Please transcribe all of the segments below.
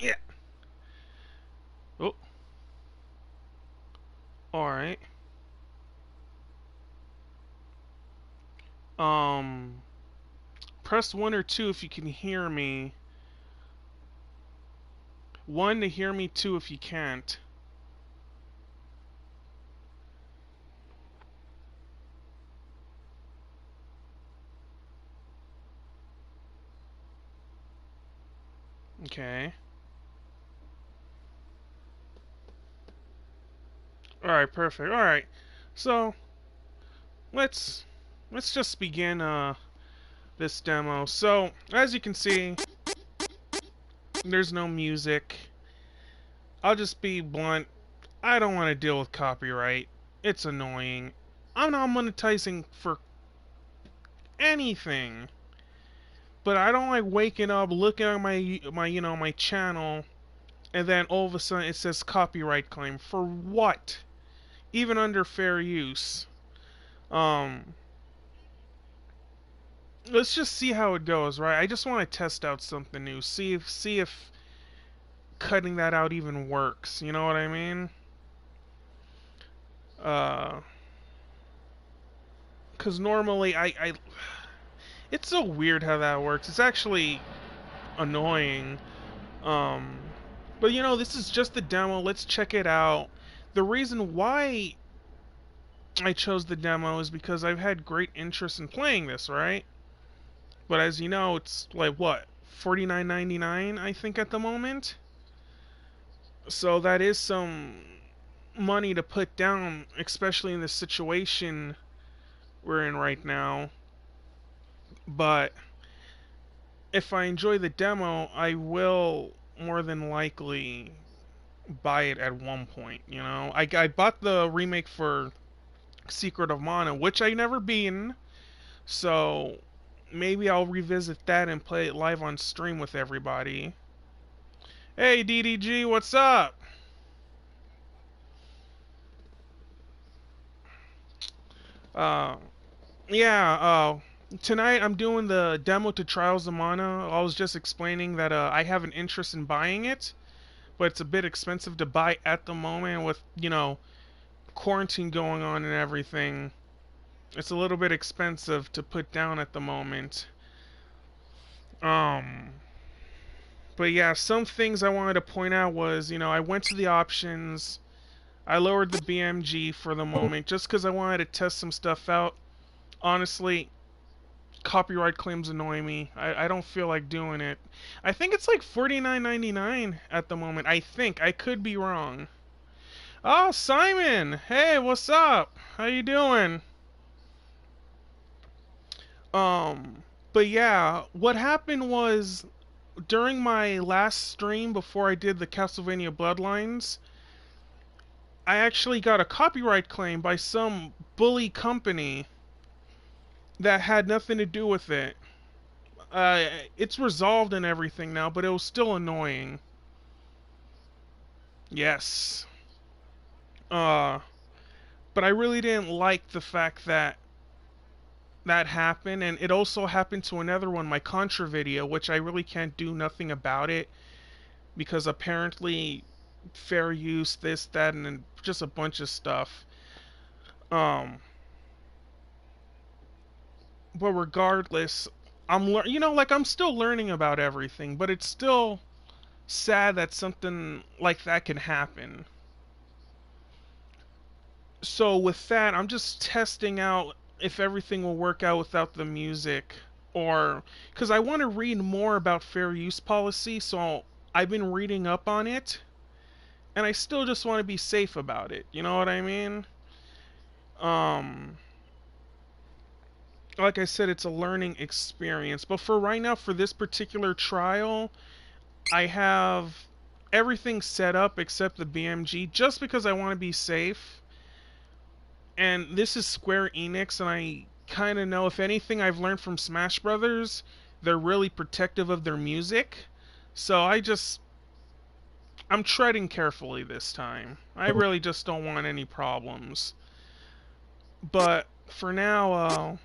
Yeah. Oh, alright. Um, press 1 or 2 if you can hear me. 1 to hear me, 2 if you can't. Okay. Alright, perfect. Alright. So, let's let's just begin this demo. So, as you can see, there's no music. I'll just be blunt. I don't want to deal with copyright. It's annoying. I'm not monetizing for anything. But I don't like waking up, looking at my channel, and then all of a sudden it says copyright claim. For what? Even under fair use. Um, let's just see how it goes, right? I just want to test out something new. See if cutting that out even works. You know what I mean? Uh, Cause normally it's so weird how that works. It's actually annoying. Um, but this is just the demo. Let's check it out. The reason why I chose the demo is because I've had great interest in playing this, right? But as you know, it's like what, 49.99 I think at the moment. So that is some money to put down, especially in the situation we're in right now. But if I enjoy the demo, I will more than likely buy it at one point. I bought the remake for Secret of Mana, which I never beaten, so maybe I'll revisit that and play it live on stream with everybody. Hey DDG, what's up? Uh, yeah, tonight I'm doing the demo to Trials of Mana. I was just explaining that I have an interest in buying it, but it's a bit expensive to buy at the moment with, quarantine going on and everything. It's a little bit expensive to put down at the moment. Um, but yeah, some things I wanted to point out was, I went to the options. I lowered the BMG for the moment just because I wanted to test some stuff out. Honestly, copyright claims annoy me. I don't feel like doing it. I think it's like $49.99 at the moment. I think. I could be wrong. Oh, Simon! Hey, what's up? How you doing? Um, but yeah, what happened was during my last stream before I did the Castlevania Bloodlines, I actually got a copyright claim by some bully company that had nothing to do with it. It's resolved and everything now, but it was still annoying. Yes. Uh, but I really didn't like the fact that that happened, and it also happened to another one, my Contra video, which I really can't do nothing about it because apparently fair use, this, that, and just a bunch of stuff. Um, but regardless, like I'm still learning about everything, but it's still sad that something like that can happen. So with that, I'm just testing out if everything will work out without the music, or because I want to read more about fair use policy, so I've been reading up on it, and I still just want to be safe about it. You know what I mean? Um, like I said, it's a learning experience. But for right now, for this particular trial, I have everything set up except the BMG just because I want to be safe. And this is Square Enix, and I kind of know, if anything I've learned from Smash Brothers, they're really protective of their music. So I'm treading carefully this time. I really just don't want any problems. But for now,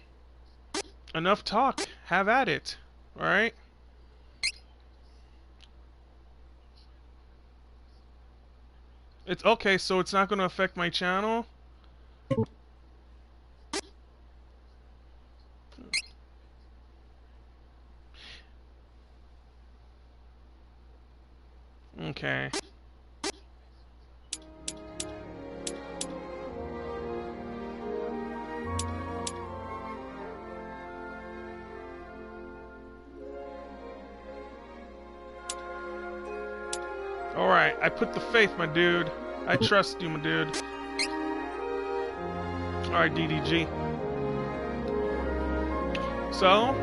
enough talk. Have at it. Alright? It's okay, so it's not going to affect my channel? Okay. Alright, I put the faith, my dude. I trust you, my dude. Alright, DDG. So,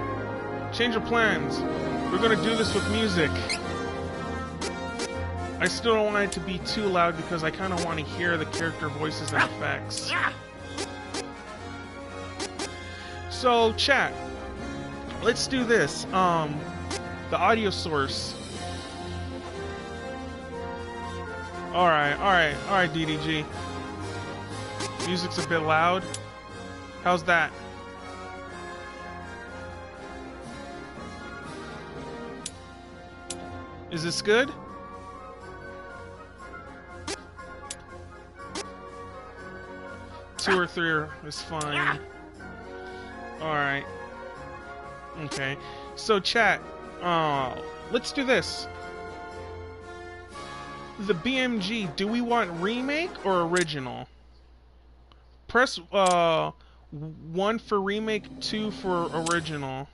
change of plans. We're gonna do this with music. I still don't want it to be too loud because I kind of want to hear the character voices and effects. So, chat, let's do this. The audio source. Alright, DDG. Music's a bit loud. How's that? Is this good? Two or three is fine. Alright. Okay. So chat, let's do this. The BMG, do we want remake or original? Press 1 for remake, 2 for original.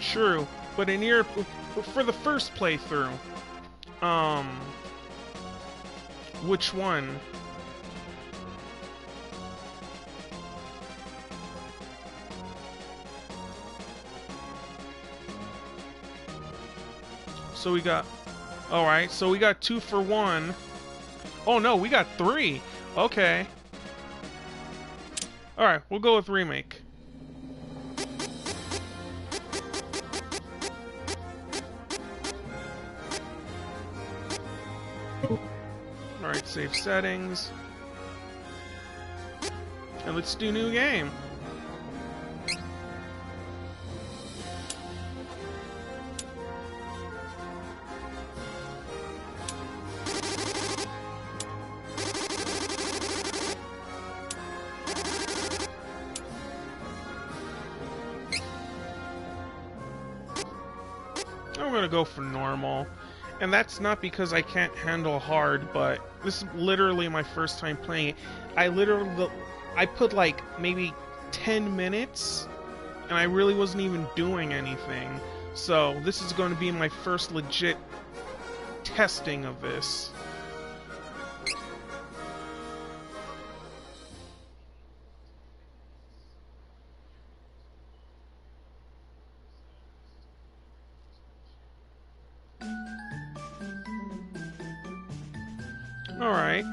True, but in your for the first playthrough, which one? So we got, all right. So we got 2 for 1. Oh no, we got 3. Okay. All right, we'll go with remake. Alright, save settings. And let's do new game. I'm gonna go for normal. And that's not because I can't handle hard, but this is literally my first time playing it. I put like maybe 10 minutes, and I really wasn't even doing anything. So this is going to be my first legit testing of this. Alright,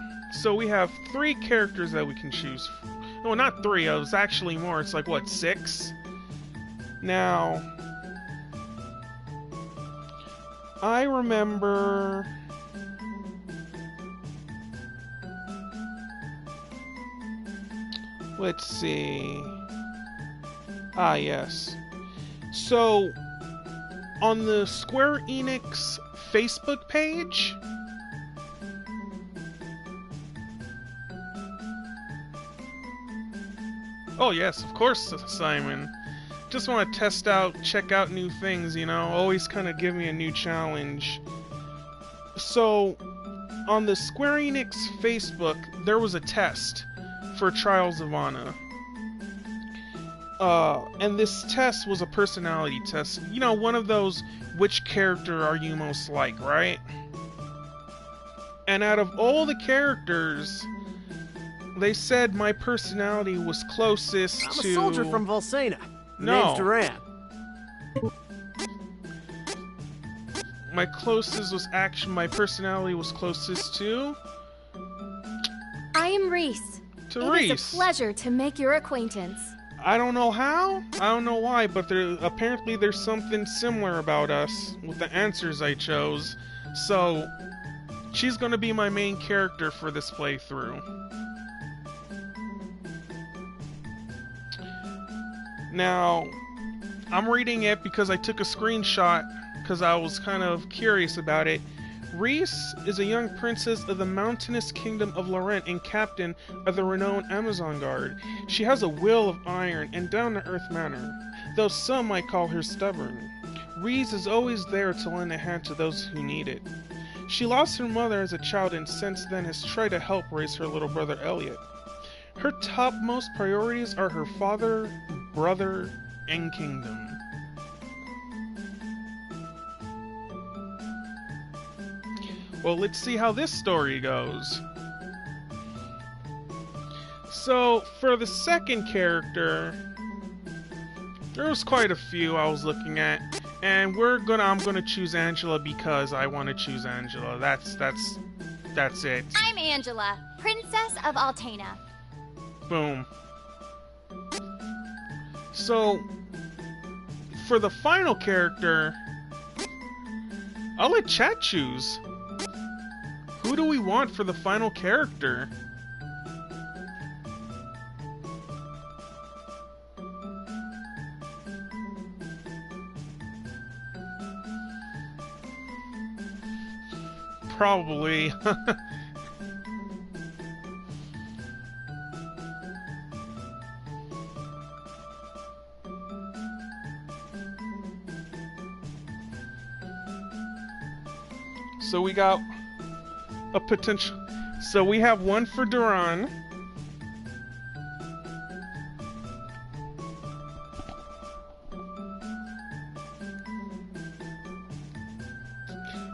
so we have 3 characters that we can choose. No, not 3, it was actually more. It's like, what, 6? Now, I remember... Let's see... Ah, yes. So, on the Square Enix Facebook page... Oh yes, of course, Simon. Just want to test out, check out new things, you know, always kind of give me a new challenge. So, on the Square Enix Facebook, there was a test for Trials of Mana. And this test was a personality test. You know, one of those, which character are you most like, right? And out of all the characters, they said my personality was closest to... I'm a soldier from Volsena. The No. name's Duran. My closest was my personality was closest to... I am Reese. To Reese. It is a pleasure to make your acquaintance. I don't know how, I don't know why, but apparently there's something similar about us with the answers I chose. So, she's gonna be my main character for this playthrough. Now, I'm reading it because I took a screenshot because I was kind of curious about it. Reese is a young princess of the mountainous kingdom of Laurent and captain of the renowned Amazon Guard. She has a will of iron and down-to-earth manner, though some might call her stubborn. Reese is always there to lend a hand to those who need it. She lost her mother as a child and since then has tried to help raise her little brother Elliot. Her topmost priorities are her father, brother, and kingdom. Well, let's see how this story goes. So, for the second character, there was quite a few I was looking at, and I'm gonna choose Angela because I want to choose Angela. That's it. I'm Angela, Princess of Altena. Boom. So, for the final character, I'll let chat choose. Who do we want for the final character? Probably. So we got a potential. So we have one for Duran.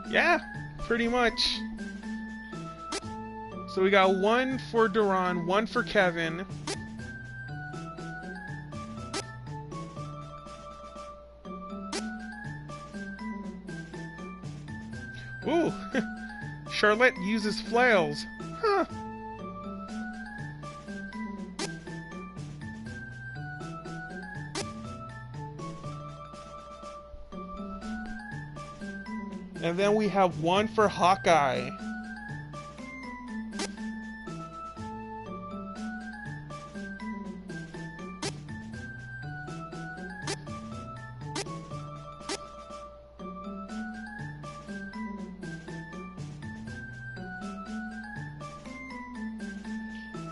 Yeah, pretty much. So we got one for Duran, one for Kevin. Ooh. Charlotte uses flails. Huh. And then we have one for Hawkeye.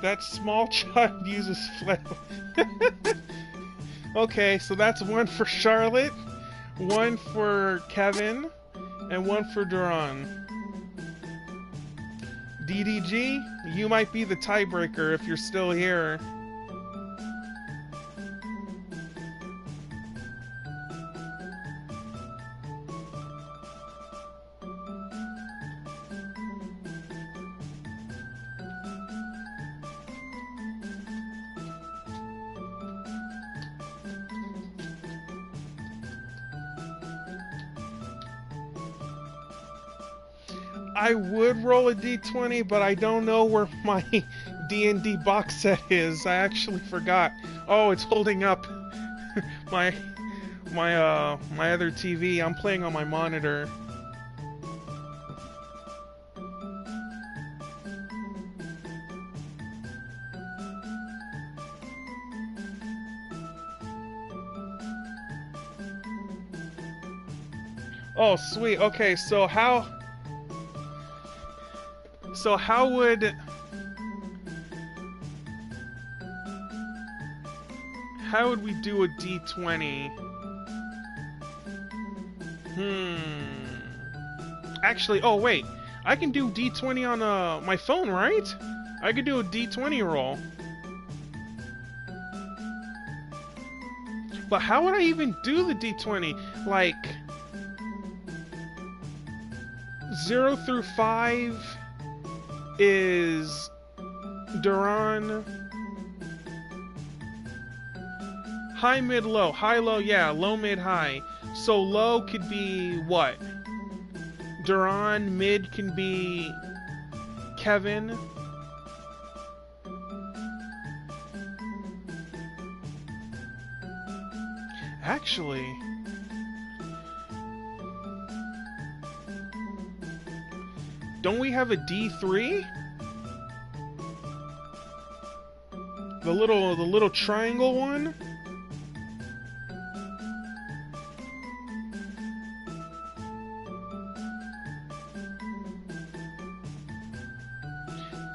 That small child uses flail. Okay, so that's one for Charlotte, one for Kevin, and one for Duran. DDG, you might be the tiebreaker if you're still here. I would roll a d20, but I don't know where my D&D box set is. I actually forgot. Oh, it's holding up my other TV. I'm playing on my monitor. Oh, sweet. Okay, so how would we do a d20? Actually, oh wait, I can do d20 on my phone, right? I could do a d20 roll. But how would I even do the D20? Like 0 through 5 is Duran. High, mid, low. High, low, yeah. Low, mid, high. So low could be what? Duran. Mid can be Kevin. Actually, don't we have a D3? The little triangle one?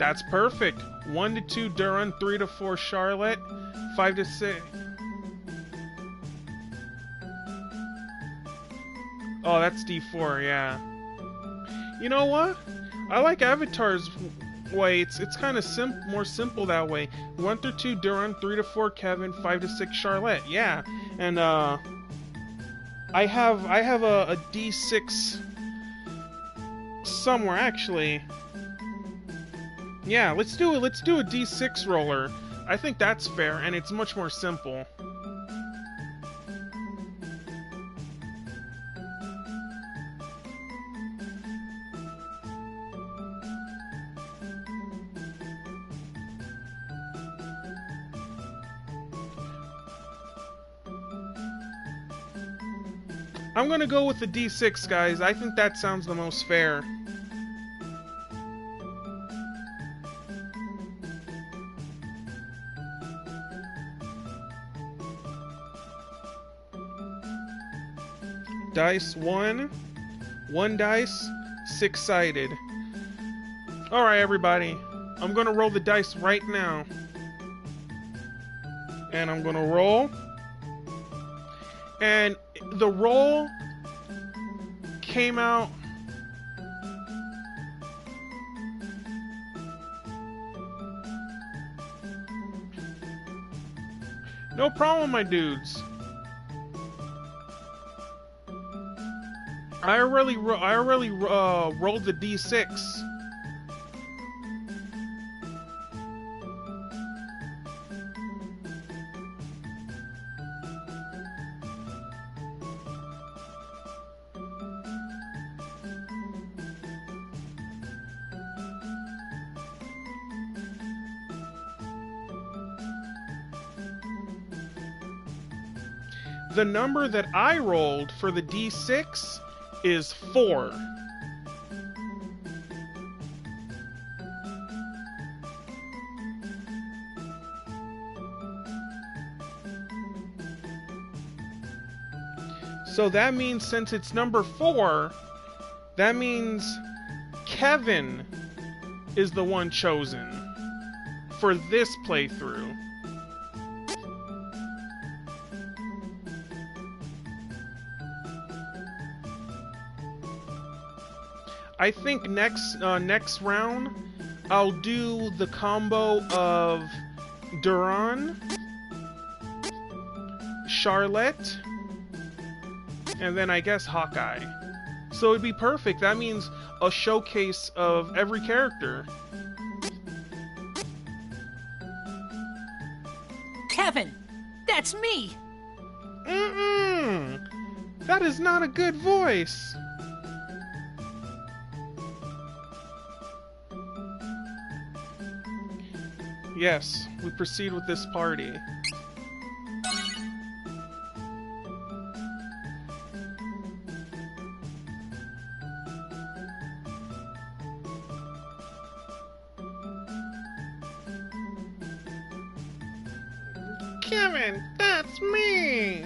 That's perfect. 1 to 2 Duran, 3 to 4 Charlotte, 5 to 6. Oh, that's D4, yeah. You know what? I like Avatar's way. It's kind of more simple that way. 1 through 2 Duran, 3 to 4 Kevin, 5 to 6 Charlotte. Yeah, and I have a D6 somewhere actually. Yeah, let's do a D6 roller. I think that's fair, and it's much more simple. I'm gonna go with the D6, guys. I think that sounds the most fair. Dice 1. 1 dice, 6-sided. Alright, everybody. I'm gonna roll the dice right now. And I'm gonna roll. And the roll came out no problem, my dudes. I already rolled the D6. The number that I rolled for the D6 is 4. So that means since it's number 4, that means Kevin is the one chosen for this playthrough. I think next round I'll do the combo of Duran, Charlotte, and then I guess Hawkeye. So it'd be perfect. That means a showcase of every character. Kevin! That's me! Mm-mm! That is not a good voice. Yes, we proceed with this party. Kevin, that's me!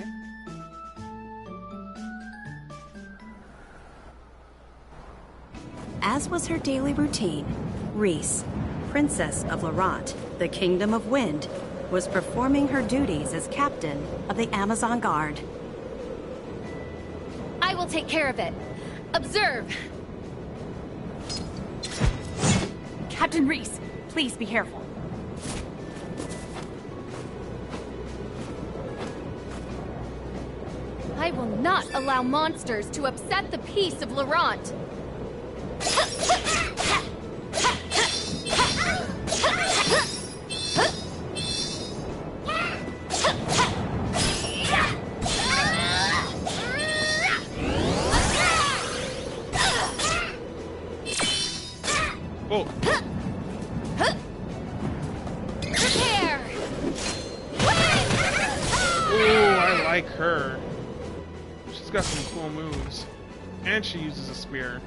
As was her daily routine, Reese, Princess of Laurent, the Kingdom of Wind, was performing her duties as captain of the Amazon Guard. I will take care of it. Observe. Captain Reese, please be careful. will not allow monsters to upset the peace of Laurent. Oh. Prepare. Ooh, I like her. She's got some cool moves. And she uses a spear.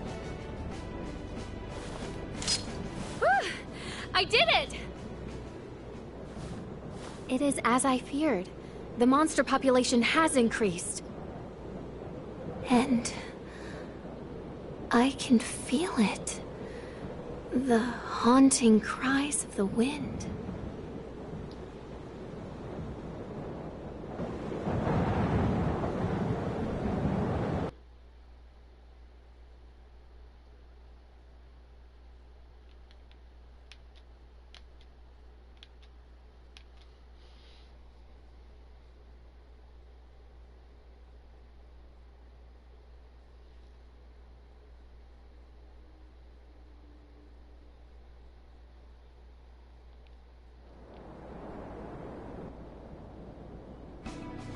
Whew, I did it! It is as I feared. The monster population has increased. And I can feel it. The haunting cries of the wind.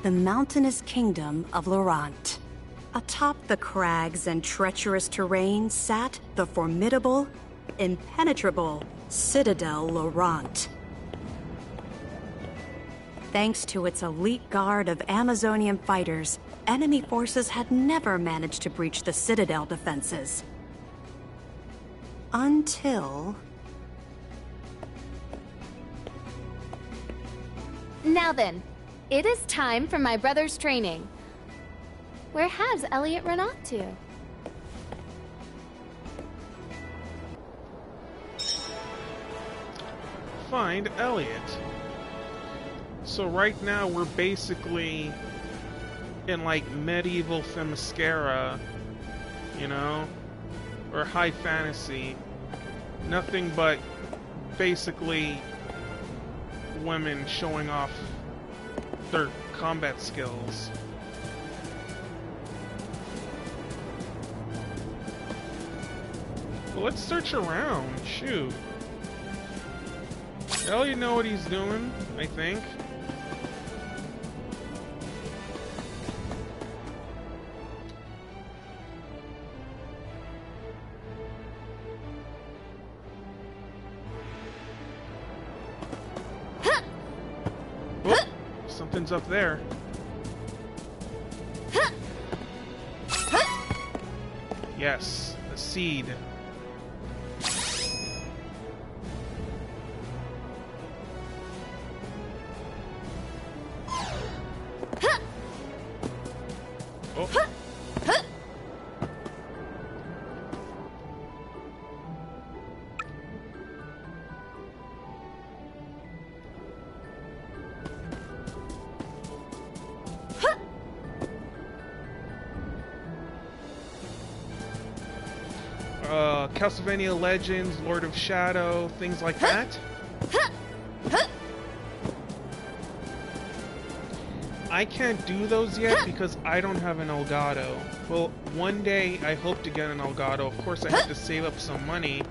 The mountainous kingdom of Laurent. Atop the crags and treacherous terrain sat the formidable, impenetrable Citadel Laurent. Thanks to its elite guard of Amazonian fighters, enemy forces had never managed to breach the Citadel defenses. Until... Now then, it is time for my brother's training. Where has Elliot run off to? Find Elliot. So right now we're basically in like medieval Themyscira, you know? Or high fantasy. Nothing but basically women showing off their combat skills. Well, let's search around. Shoot. Elliot know what he's doing, I think. Oh, something's up there. Yes, a seed. Oh. Castlevania Legends, Lord of Shadow, things like that. I can't do those yet because I don't have an Elgato. Well, one day I hope to get an Elgato. Of course, I have to save up some money.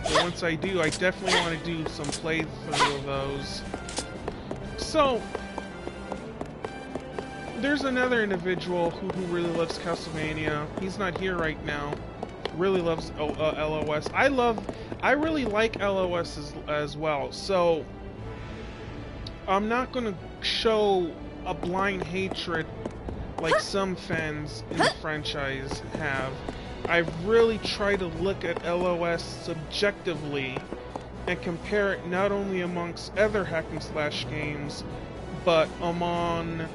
But once I do, I definitely want to do some playthrough of those. So, there's another individual who really loves Castlevania. He's not here right now. Really loves LOS. I really like LOS as well. So I'm not gonna show a blind hatred like some fans in the franchise have. I've really tried to look at LOS subjectively and compare it not only amongst other hack and slash games, but among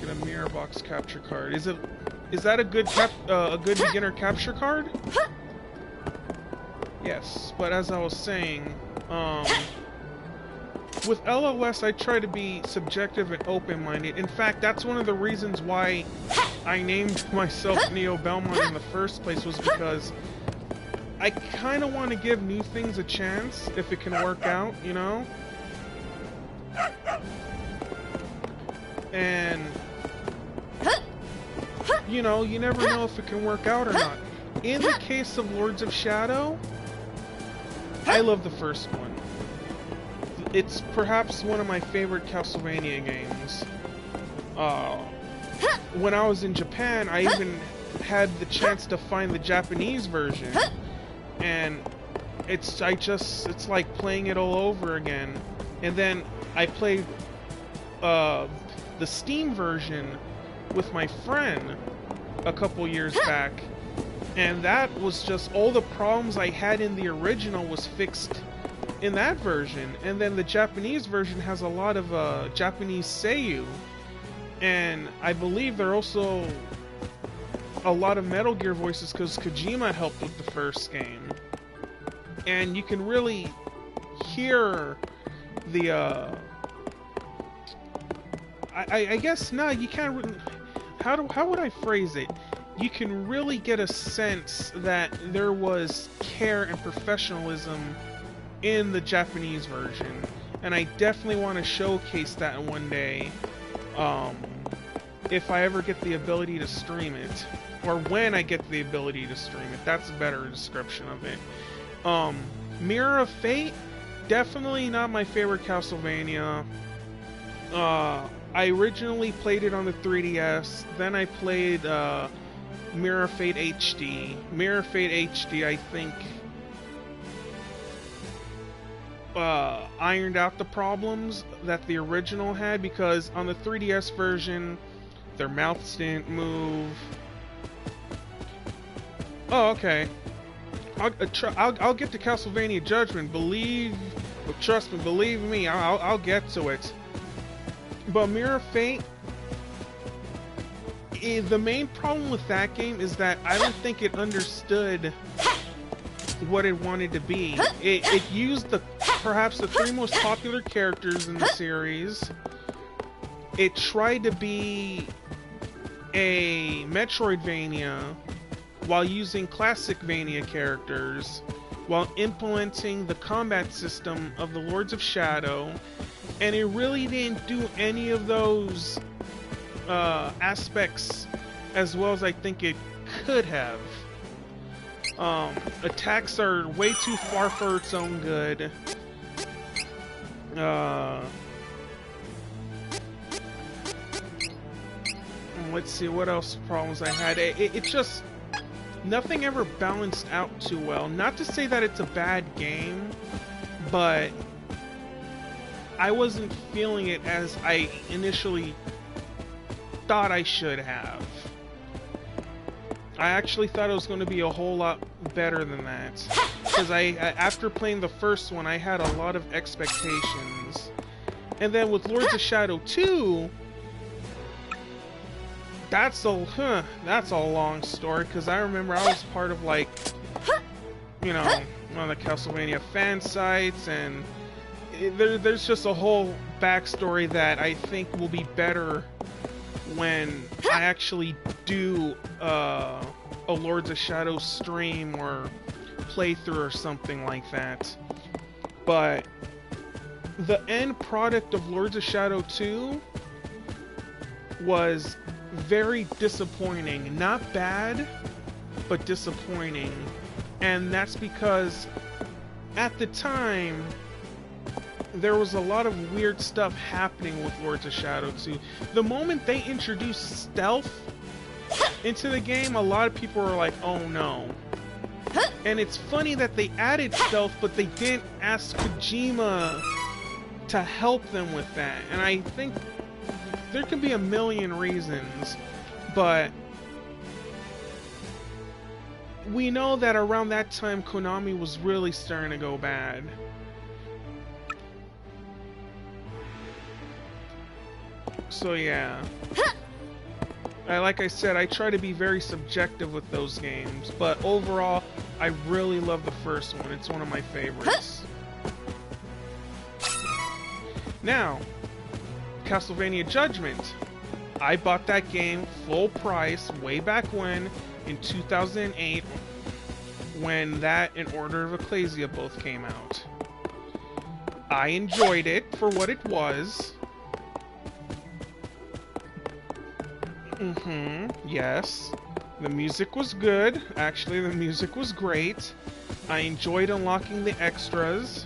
get a mirror box capture card. Is that a good beginner capture card? Yes, but as I was saying, with LOS I try to be subjective and open-minded. In fact, that's one of the reasons why I named myself Neobelmont in the first place, was because I kind of want to give new things a chance if it can work out, you know? And, you know, you never know if it can work out or not. In the case of Lords of Shadow, I love the first one. It's perhaps one of my favorite Castlevania games. When I was in Japan, I even had the chance to find the Japanese version, and it's like playing it all over again. And then I played the Steam version with my friend a couple years back, and that was just all the problems I had in the original was fixed in that version. And then the Japanese version has a lot of Japanese seiyuu, and I believe there are also a lot of Metal Gear voices because Kojima helped with the first game, and you can really hear the I guess no, you can't. How would I phrase it? You can really get a sense that there was care and professionalism in the Japanese version, and I definitely want to showcase that one day, if I ever get the ability to stream it, or when I get the ability to stream it. That's a better description of it. Mirror of Fate, definitely not my favorite Castlevania. I originally played it on the 3DS, then I played Mirror of Fate HD. Mirror of Fate HD, I think, ironed out the problems that the original had, because on the 3DS version, their mouths didn't move. Oh, okay. I'll get to Castlevania Judgment. Trust me, believe me, I'll get to it. But Mirror of Fate, the main problem with that game is that I don't think it understood what it wanted to be. It used perhaps the three most popular characters in the series. It tried to be a Metroidvania while using classic Vania characters, while implementing the combat system of the Lords of Shadow, and it really didn't do any of those aspects as well as I think it could have. Attacks are way too far for its own good. Let's see what else problems I had. It just, nothing ever balanced out too well. Not to say that it's a bad game, but I wasn't feeling it as I initially thought I should have. I actually thought it was going to be a whole lot better than that, because after playing the first one, I had a lot of expectations. And then with Lords of Shadow 2, that's a long story, because I remember I was part of, like, you know, one of the Castlevania fan sites, and there's just a whole backstory that I think will be better when I actually do a Lords of Shadow stream or playthrough or something like that. But the end product of Lords of Shadow 2 was very disappointing. Not bad, but disappointing. And that's because at the time, there was a lot of weird stuff happening with Lords of Shadow 2. The moment they introduced stealth into the game, a lot of people were like, oh no. And it's funny that they added stealth, but they didn't ask Kojima to help them with that. And I think there can be a million reasons, but we know that around that time Konami was really starting to go bad. So yeah, like I said, I try to be very subjective with those games, but overall, I really love the first one. It's one of my favorites. Now, Castlevania Judgment. I bought that game full price way back when, in 2008, when that and Order of Ecclesia both came out. I enjoyed it for what it was. Yes. The music was good. Actually, the music was great. I enjoyed unlocking the extras.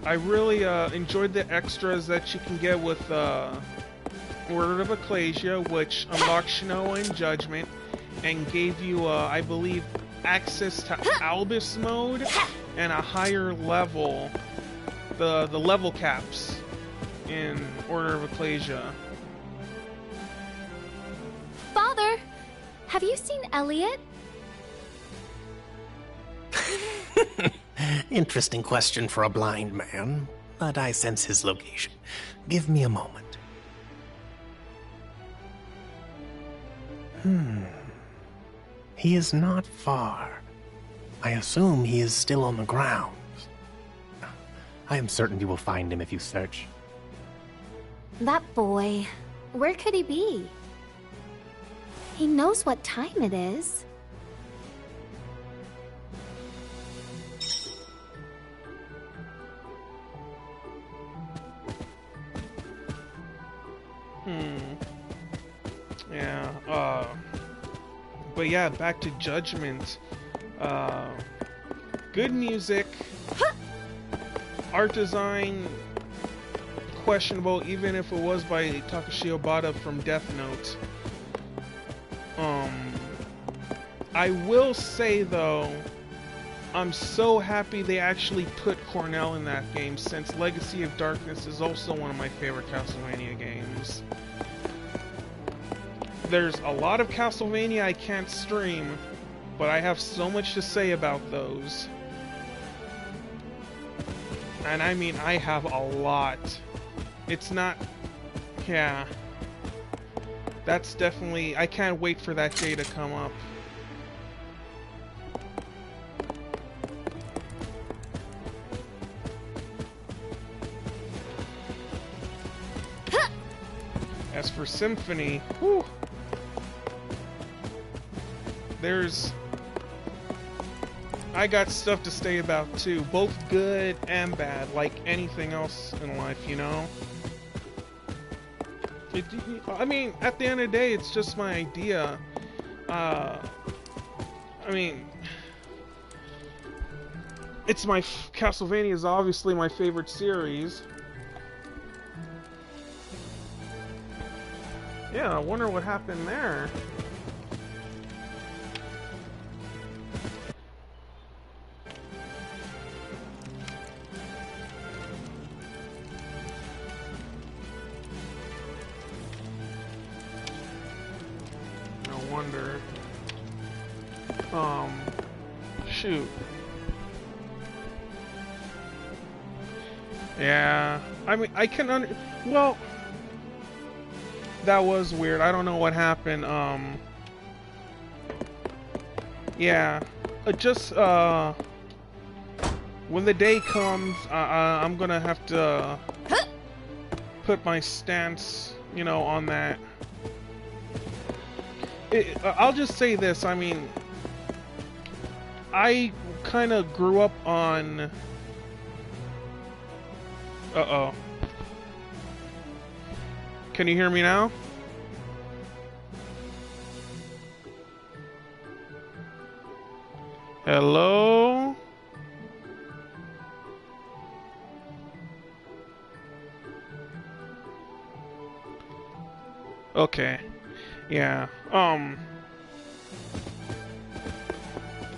I really enjoyed the extras that you can get with Order of Ecclesia, which unlocked Shinoa and Judgment, and gave you, I believe, access to Albus mode and a higher level, the level caps in Order of Ecclesia. Father, have you seen Elliot? Interesting question for a blind man, but I sense his location. Give me a moment. He is not far. I assume he is still on the grounds. I am certain you will find him if you search. That boy, where could he be? He knows what time it is. Yeah, but yeah, back to Judgment. Good music. Art design, questionable, even if it was by Takashi Obata from Death Note. I will say, though, I'm so happy they actually put Cornell in that game, since Legacy of Darkness is also one of my favorite Castlevania games. There's a lot of Castlevania I can't stream, but I have so much to say about those. And I mean, I have a lot. It's not... yeah. That's definitely... I can't wait for that day to come up. As for Symphony, whew, I got stuff to say about too, both good and bad, like anything else in life, you know? I mean, at the end of the day, it's just my idea. I mean, Castlevania is obviously my favorite series. Yeah, I wonder what happened there. No wonder. Shoot. Yeah, I mean, I can well, that was weird. I don't know what happened. Yeah, just when the day comes, I'm gonna have to put my stance, you know, on that. I'll just say this. I mean, I kind of grew up on. Uh-oh. Can you hear me now? Hello? Okay. Yeah.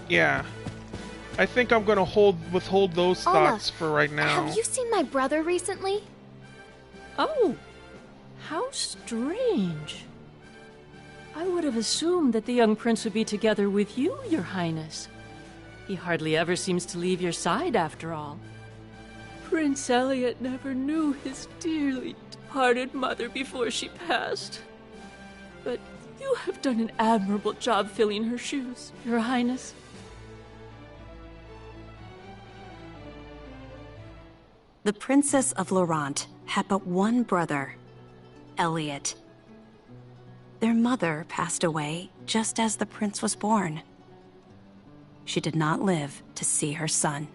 Yeah. I think I'm gonna withhold those thoughts for right now. Have you seen my brother recently? Oh, how strange. I would have assumed that the young prince would be together with you, Your Highness. He hardly ever seems to leave your side, after all. Prince Elliot never knew his dearly departed mother before she passed. But you have done an admirable job filling her shoes, Your Highness. The Princess of Laurent had but one brother, Elliot. Their mother passed away just as the prince was born. She did not live to see her son.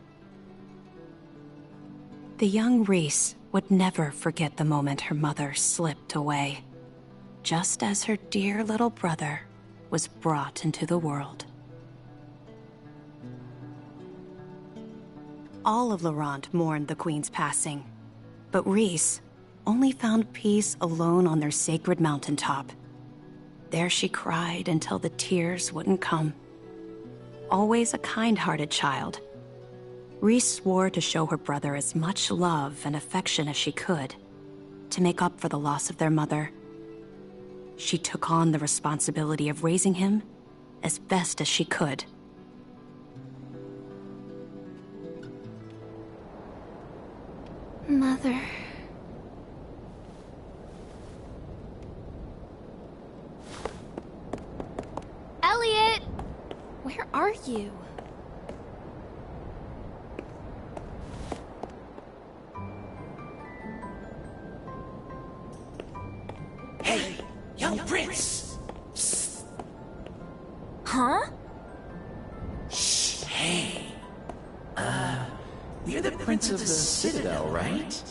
The young Rhys would never forget the moment her mother slipped away, just as her dear little brother was brought into the world. All of Laurent mourned the queen's passing, but Rhys only found peace alone on their sacred mountaintop. There she cried until the tears wouldn't come. Always a kind-hearted child, Rhys swore to show her brother as much love and affection as she could, to make up for the loss of their mother. She took on the responsibility of raising him as best as she could. Mother. Elliot! Where are you? Hey, young prince! Psst. Huh? Shh, hey. You're the prince of the Citadel, right?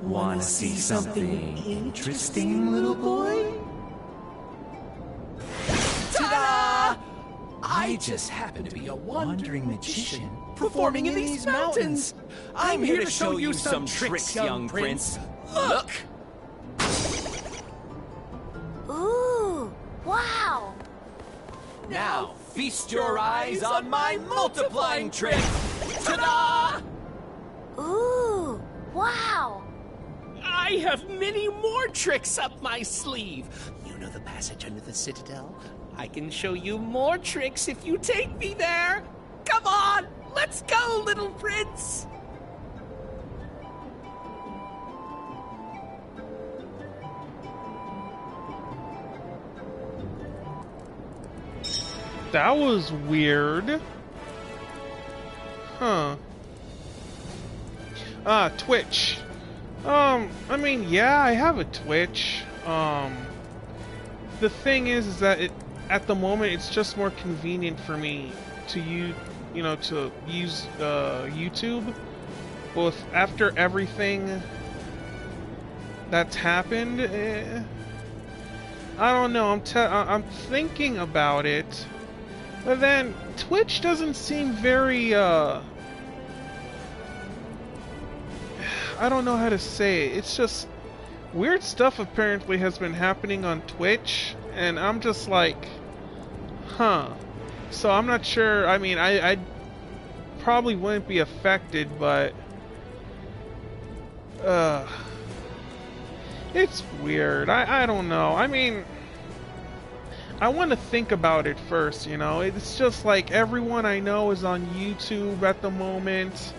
Wanna see something interesting, little boy? Ta-da! I just happen to be a wandering magician performing in these mountains. I'm here to show you some tricks, young prince. Look! Ooh, wow! Now, feast your eyes on my multiplying trick! Ta-da! Ooh, wow! I have many more tricks up my sleeve. You know the passage under the Citadel? I can show you more tricks if you take me there. Come on, let's go, little prince. That was weird. Huh. Twitch. I mean, yeah, I have a Twitch. The thing is that at the moment, it's just more convenient for me to use, to use YouTube. Well, after everything that's happened, I don't know. I'm thinking about it, but then Twitch doesn't seem very I don't know how to say it. It's just weird stuff apparently has been happening on Twitch, and I'm just like, huh. So I'm not sure. I mean, I probably wouldn't be affected, but it's weird. I don't know. I mean, I want to think about it first, It's just like everyone I know is on YouTube at the moment.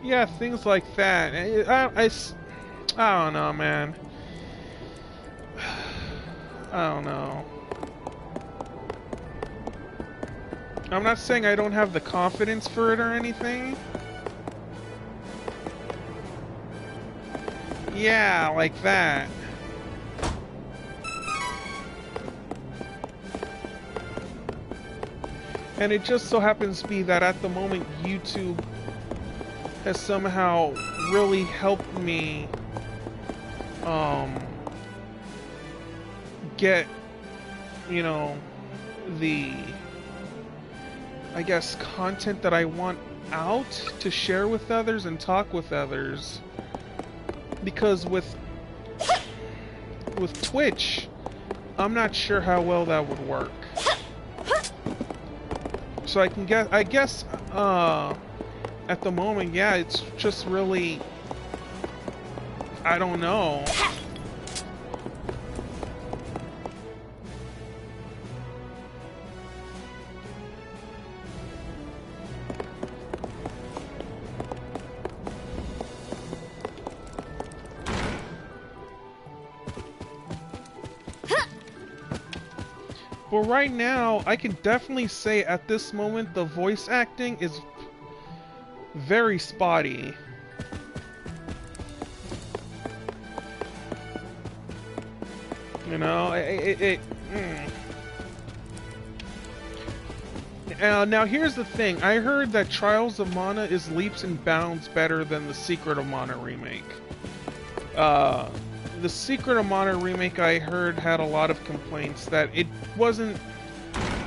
Yeah, things like that. I don't know, man. I don't know. I'm not saying I don't have the confidence for it or anything. Yeah, like that. And it just so happens to be that at the moment YouTube has somehow really helped me get, the, I guess, content that I want out to share with others and talk with others. Because with Twitch, I'm not sure how well that would work. So I guess at the moment, yeah, it's just really, I don't know. But right now, I can definitely say at this moment the voice acting is very spotty. You know, now here's the thing. I heard that Trials of Mana is leaps and bounds better than the Secret of Mana remake. The Secret of Mana remake I heard had a lot of complaints that it wasn't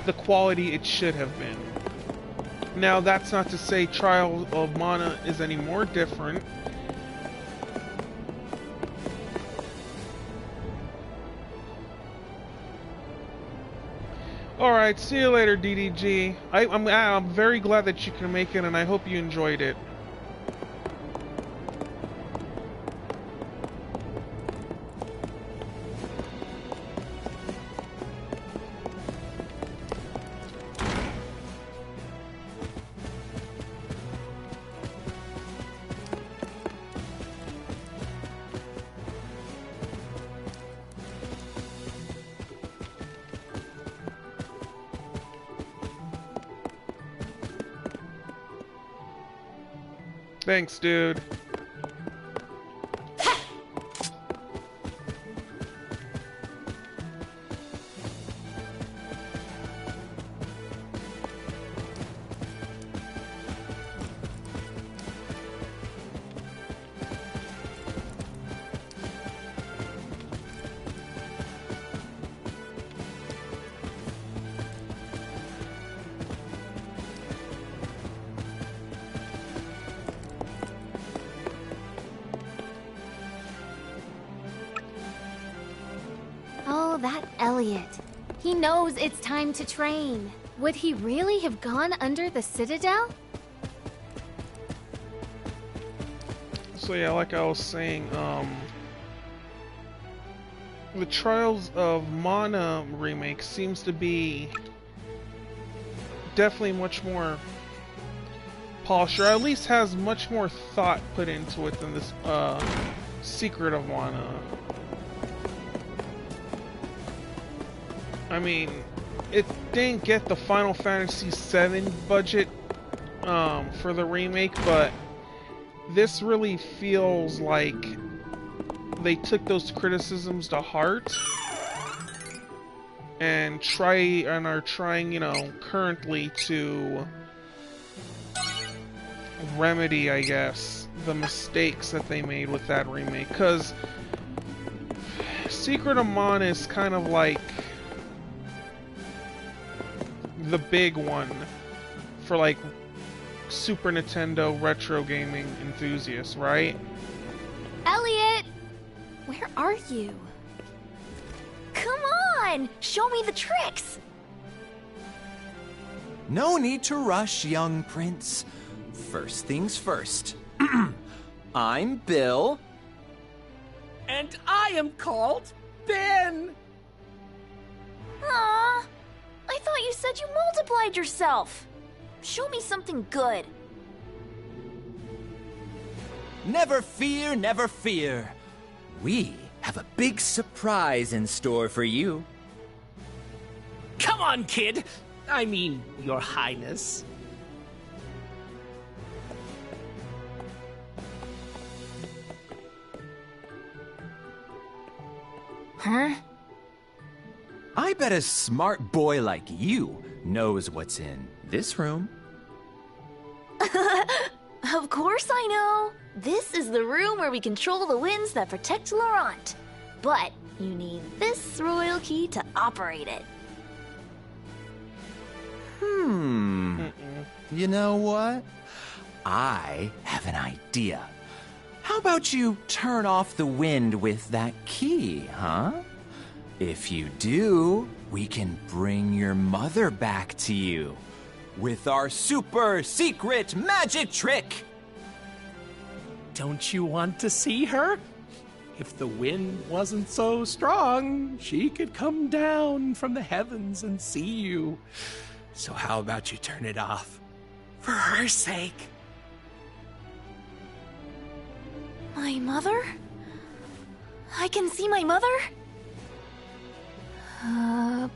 the quality it should have been. Now that's not to say Trials of Mana is any more different. Alright, see you later, DDG. I'm very glad that you can make it, and I hope you enjoyed it. Thanks, dude. Oh, that Elliot. He knows it's time to train. Would he really have gone under the Citadel? So yeah, like I was saying, the Trials of Mana remake seems to be definitely much more polished, or at least has much more thought put into it than this Secret of Mana. I mean, it didn't get the Final Fantasy VII budget for the remake, but this really feels like they took those criticisms to heart and are trying, you know, currently to remedy, I guess, the mistakes that they made with that remake. Because Secret of Mana is kind of like the big one for like Super Nintendo retro gaming enthusiasts, right? Elliot! Where are you? Come on! Show me the tricks! No need to rush, young prince. First things first. I'm Bill. And I am called Ben. Aww. I thought you said you multiplied yourself. Show me something good. Never fear, never fear. We have a big surprise in store for you. Come on, kid. I mean, Your Highness. Huh? I bet a smart boy like you knows what's in this room. Of course I know. This is the room where we control the winds that protect Laurent. But you need this royal key to operate it. You know what? I have an idea. How about you turn off the wind with that key, huh? If you do, we can bring your mother back to you with our super secret magic trick. Don't you want to see her? If the wind wasn't so strong, she could come down from the heavens and see you. So how about you turn it off? For her sake. My mother? I can see my mother?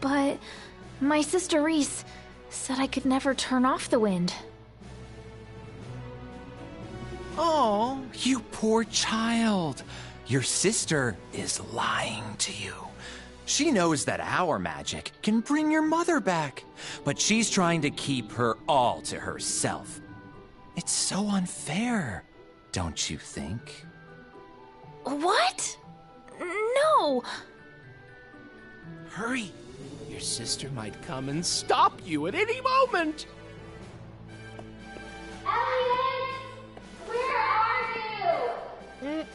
But My sister Reese said I could never turn off the wind. Oh, you poor child. Your sister is lying to you. She knows that our magic can bring your mother back, but she's trying to keep her all to herself. It's so unfair, don't you think? What? No! Hurry! Your sister might come and stop you at any moment! Elliot! Where are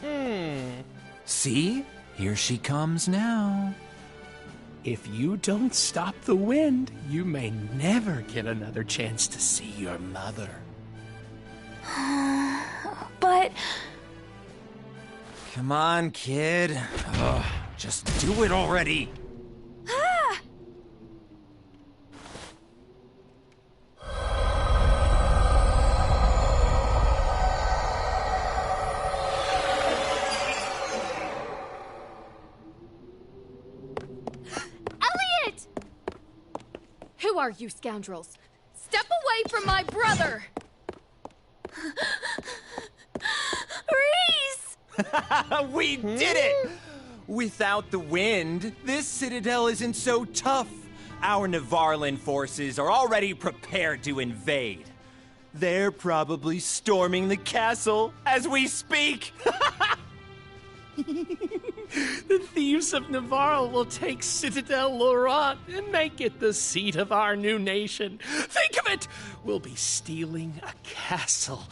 you? See? Here she comes now. If you don't stop the wind, you may never get another chance to see your mother. But... Come on, kid. Ugh, just do it already. Ah! Elliot! Who are you scoundrels? Step away from my brother! Reese! We did it! Without the wind, this citadel isn't so tough. Our Nevarlan forces are already prepared to invade. They're probably storming the castle as we speak. The thieves of Navarre will take Citadel Laurent and make it the seat of our new nation. Think of it! We'll be stealing a castle.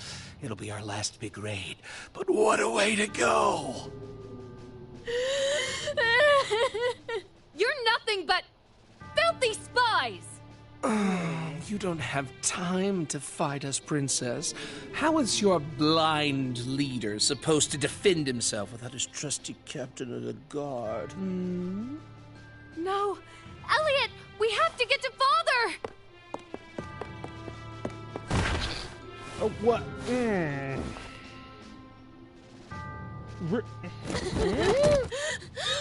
It'll be our last big raid. But what a way to go! You're nothing but filthy spies! You don't have time to fight us, Princess. How is your blind leader supposed to defend himself without his trusty captain of the guard? Hmm? No! Elliot! We have to get to father! Oh, what?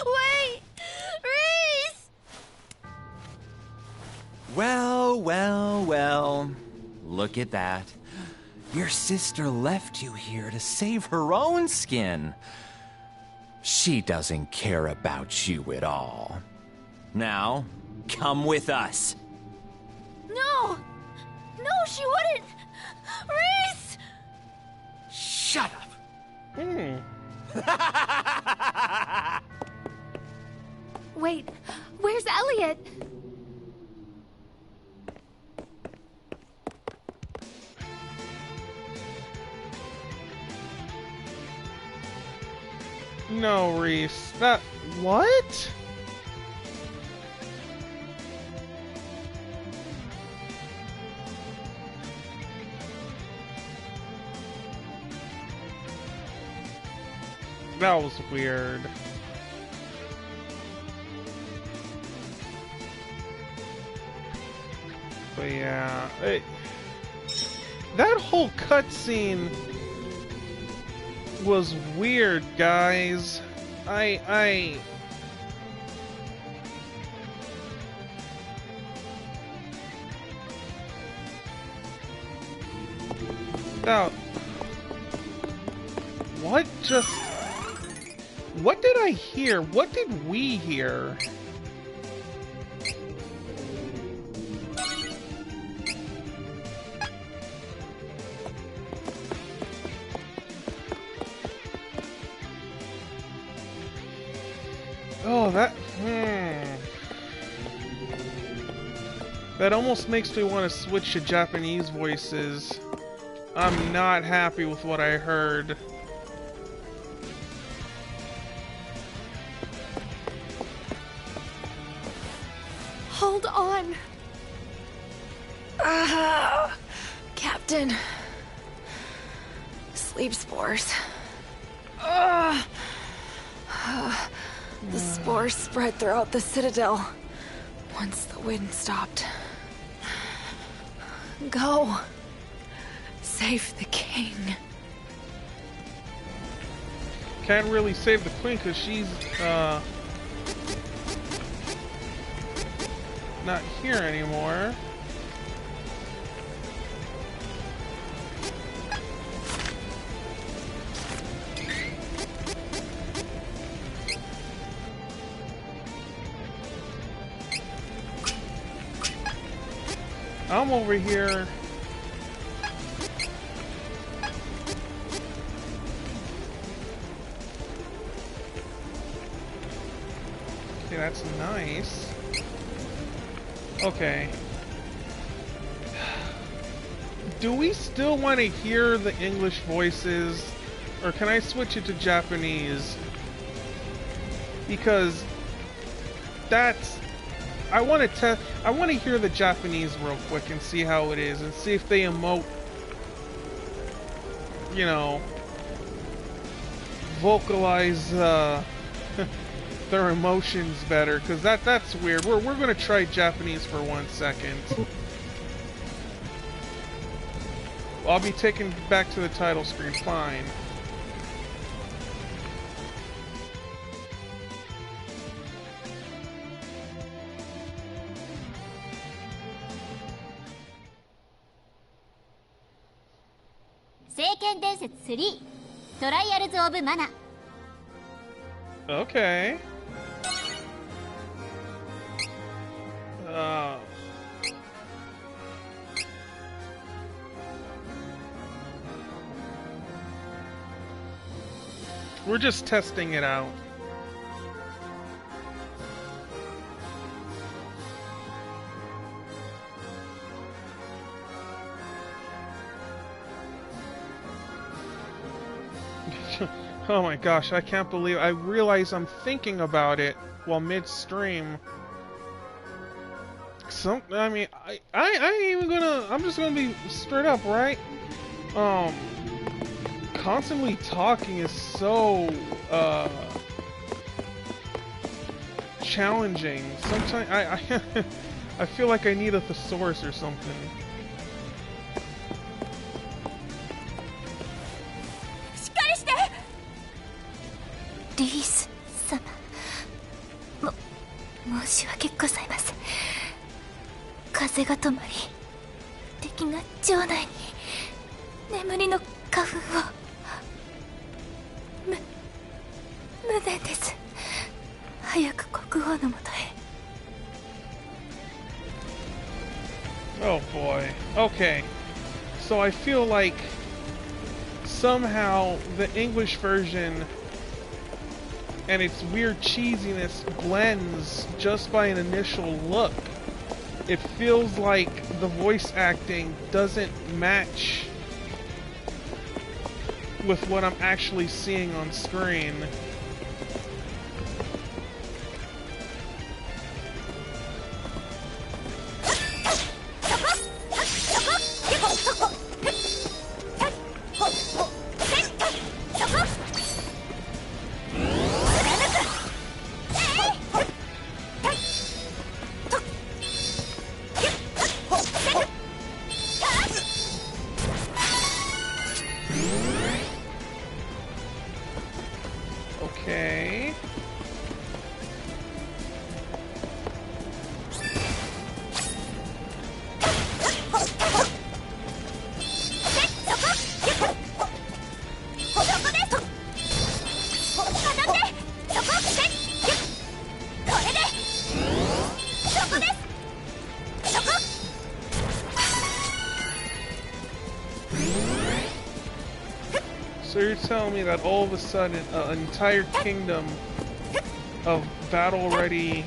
Wait! Reese! Well, well, well. Look at that. Your sister left you here to save her own skin. She doesn't care about you at all. Now, come with us. No! No, she wouldn't! Reese! Shut up! Wait, where's Elliot? No, Reese. That... what? That was weird. But yeah, that whole cutscene was weird, guys. Now, what just... what did I hear? What did we hear? Oh, that... That almost makes me want to switch to Japanese voices. I'm not happy with what I heard. Hold on. Captain. Sleep spores. The spores spread throughout the citadel once the wind stopped. Go. Save the king. Can't really save the queen because she's, not here anymore. I'm over here. Okay, that's nice. Okay. Do we still want to hear the English voices, or can I switch it to Japanese? Because that's... I want to hear the Japanese real quick and see how it is, and see if they emote, you know, vocalize their emotions better, because that's weird. We're gonna try Japanese for 1 second. I'll be taken back to the title screen. Fine. Okay. We're just testing it out. Oh my gosh, I can't believe I realize I'm thinking about it while midstream. I mean, I ain't even gonna, I'm just gonna be straight up, right? Constantly talking is so, challenging. Sometimes, I feel like I need a thesaurus or something. Reese 様、申し訳ございません。風が止まり、敵が城内に眠りの花粉を。無念です。早く国王のもとへ。Oh boy. Okay. So I feel like somehow the English version and its weird cheesiness blends just by an initial look. It feels like the voice acting doesn't match with what I'm actually seeing on screen. Okay. So you're telling me that all of a sudden an entire kingdom of battle-ready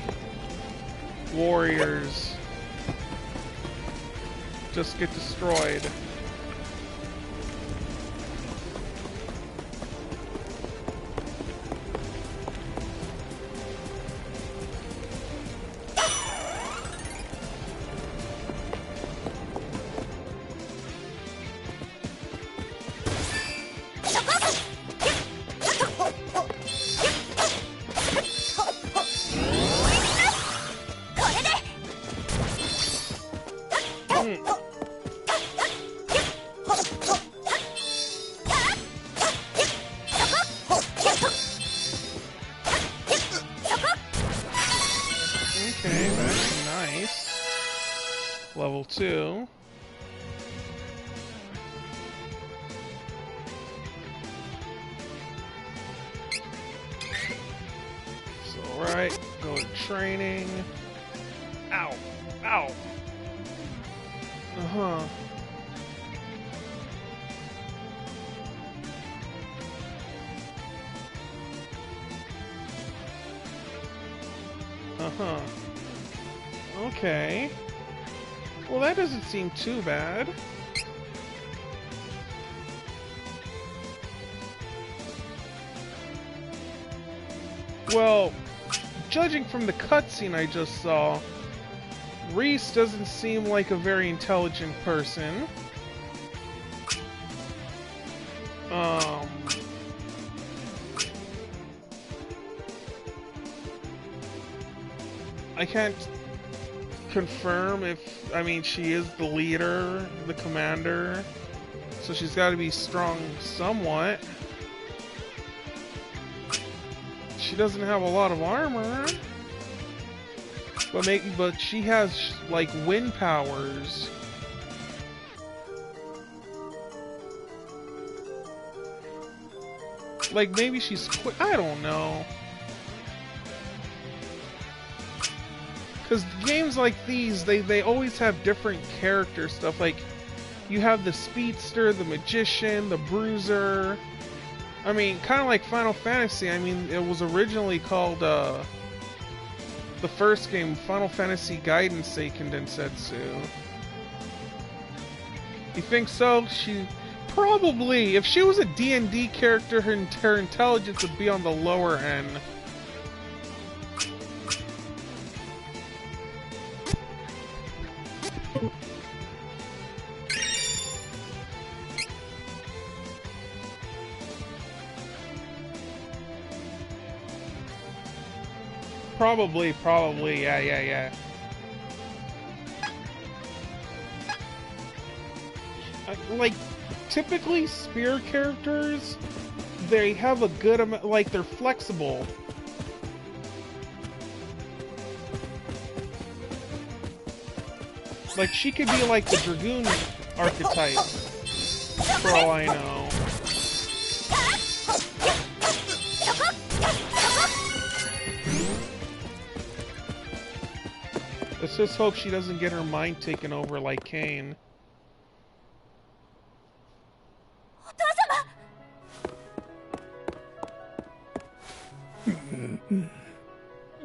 warriors just get destroyed? Level 2. So, right, go to training. Ow! Ow! Uh-huh. Uh-huh. Okay. Well, that doesn't seem too bad. Well, judging from the cutscene I just saw, Reese doesn't seem like a very intelligent person. I can't confirm if, I mean, she is the leader, the commander, so she's got to be strong somewhat. She doesn't have a lot of armor, but she has like wind powers. Like maybe she's quick. I don't know. Because games like these, they always have different character stuff. Like, you have the Speedster, the Magician, the Bruiser. I mean, kind of like Final Fantasy. I mean, it was originally called, the first game, Final Fantasy Gaiden Seiken Densetsu. You think so? Probably. If she was a D&D character, her intelligence would be on the lower end. Probably, yeah. Like, typically spear characters, they have a good amount, like, they're flexible. Like, she could be like the Dragoon archetype, for all I know. Let's just hope she doesn't get her mind taken over like Kane.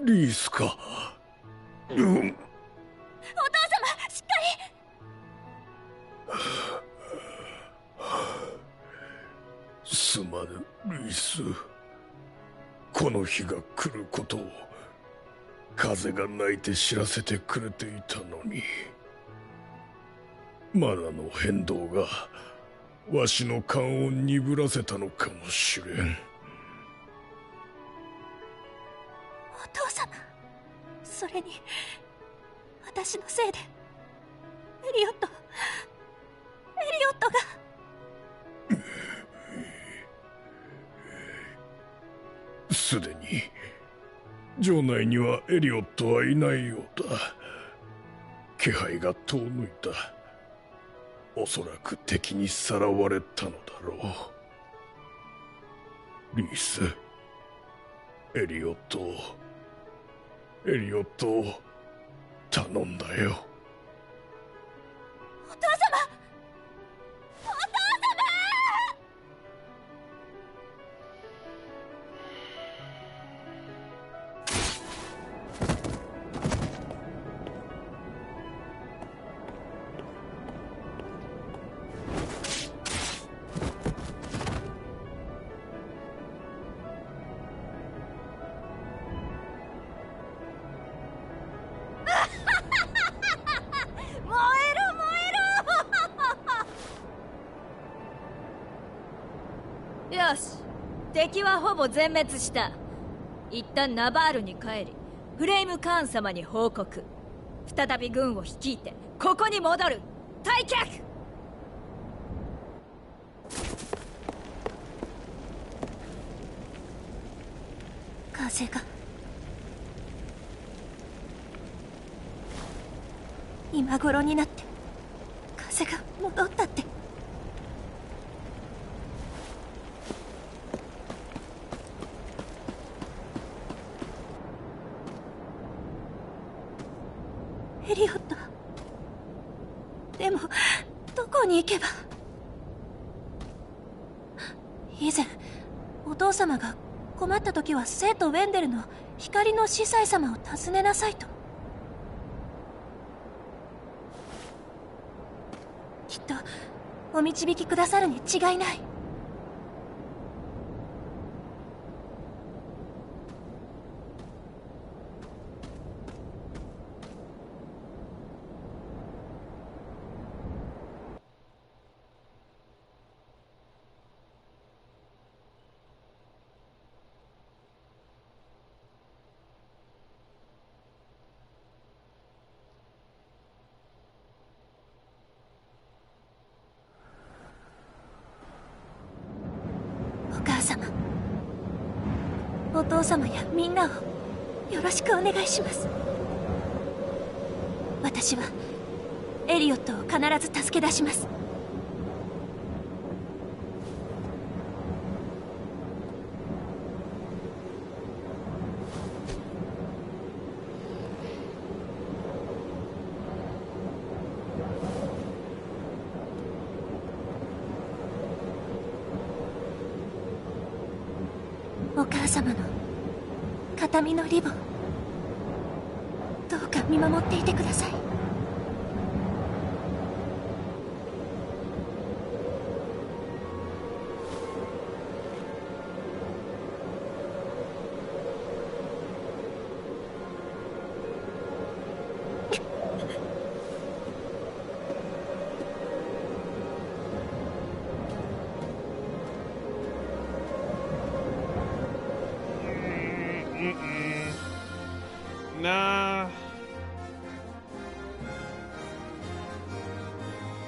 Riska. すまぬ、リース。この日が来ることを風が泣いて知らせてくれていたのに。マナの変動がわしの勘を鈍らせたのかもしれん。お父様、それに私のせいでエリオットが。すでに城内にはエリオットはいないようだ。気配が遠のいた。おそらく敵にさらわれたのだろう。リース、エリオットを頼んだよ。お父様！お父様！よし、敵はほぼ全滅した。一旦ナバールに帰り、フレイムカーン様に報告。再び軍を率いてここに戻る。退却。風が今頃になって風が戻ったって。エリオット、でもどこに行けば。以前お父様が困った時は生徒ウェンデルの光の司祭様を訪ねなさいと。きっとお導きくださるに違いない。お母様、お父様やみんなをよろしくお願いします。私はエリオットを必ず助け出します。お母様の形見のリボン、どうか見守っていてください。Nah.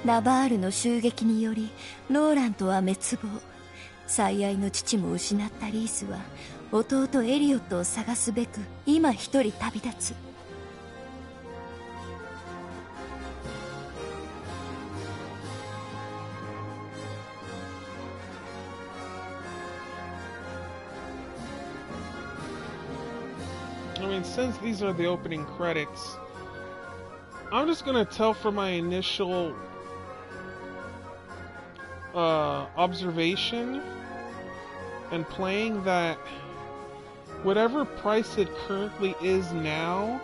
ナバールの襲撃によりローラントは滅亡。最愛の父も失ったリースは弟エリオットを探すべく今一人旅立つ。I mean, since these are the opening credits, I'm just gonna tell from my initial observation and playing that whatever price it currently is now,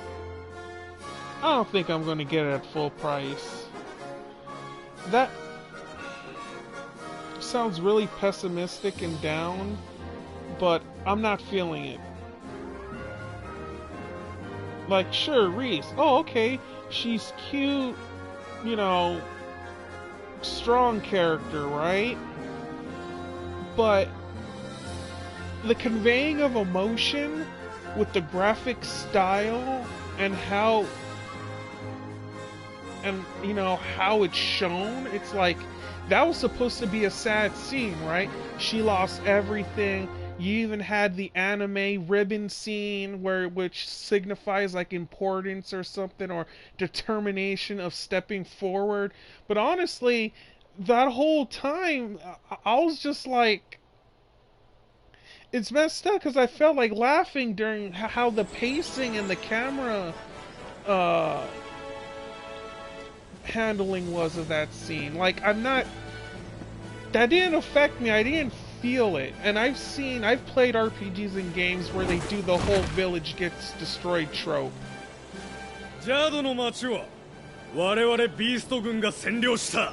I don't think I'm gonna get it at full price. That sounds really pessimistic and down, but I'm not feeling it. Like, sure, Reese. Oh, okay. She's cute, you know, strong character, right? But the conveying of emotion with the graphic style and how, and you know, how it's shown, it's like, that was supposed to be a sad scene, right? She lost everything. You even had the anime ribbon scene which signifies like importance or something, or determination of stepping forward. But honestly, that whole time I was just like, it's messed up because I felt like laughing during how the pacing and the camera handling was of that scene. Like, that didn't affect me. I didn't feel it. And I've played RPGs and games where they do the whole village gets destroyed trope. ジャードの町は我々ビースト軍が占領した。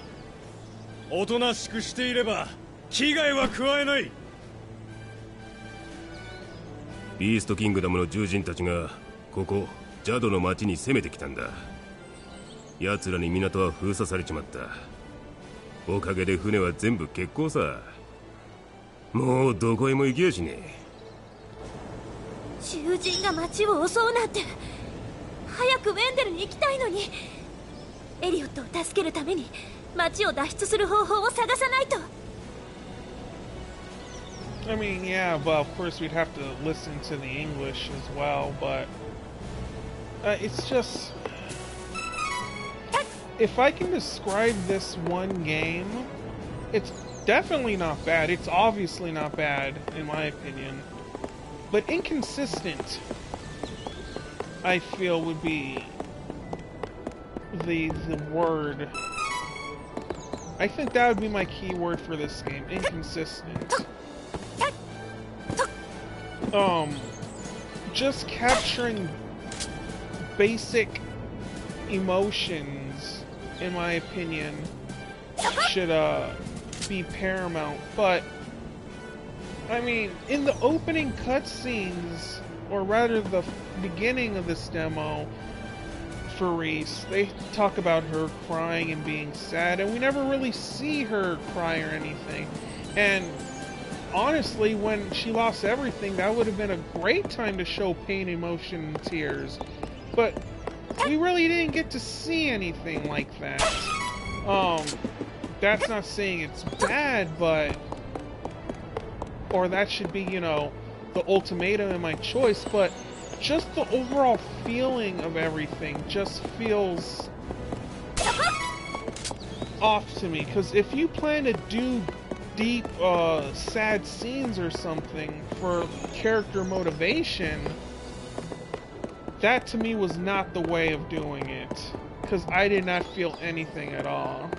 おとなしくしていれば危害は加えない。ビーストキングダムの獣人たちがここジャドの町に攻めてきたんだ。奴らに港は封鎖されちまった。おかげで船は全部欠航さ。もうどこへも行きやしねえ。囚人が町を襲うなんて。早くウェンデルに行きたいのに。エリオットを助けるために町を脱出する方法を探さないと。I mean, yeah, but of course we'd have to listen to the English as well, but it's just... if I can describe this one game, it's definitely not bad. It's obviously not bad, in my opinion. But inconsistent, I feel, would be the word. I think that would be my key word for this game. Inconsistent. Just capturing basic emotions, in my opinion, should be paramount. But I mean, in the opening cutscenes, or rather the beginning of this demo for Reese, they talk about her crying and being sad, and we never really see her cry or anything. And honestly, when she lost everything, that would have been a great time to show pain, emotion, and tears. But we really didn't get to see anything like that. That's not saying it's bad, but... or that should be, you know, the ultimatum in my choice, but just the overall feeling of everything just feels off to me. Because if you plan to do deep, sad scenes or something for character motivation, that to me was not the way of doing it. Because I did not feel anything at all.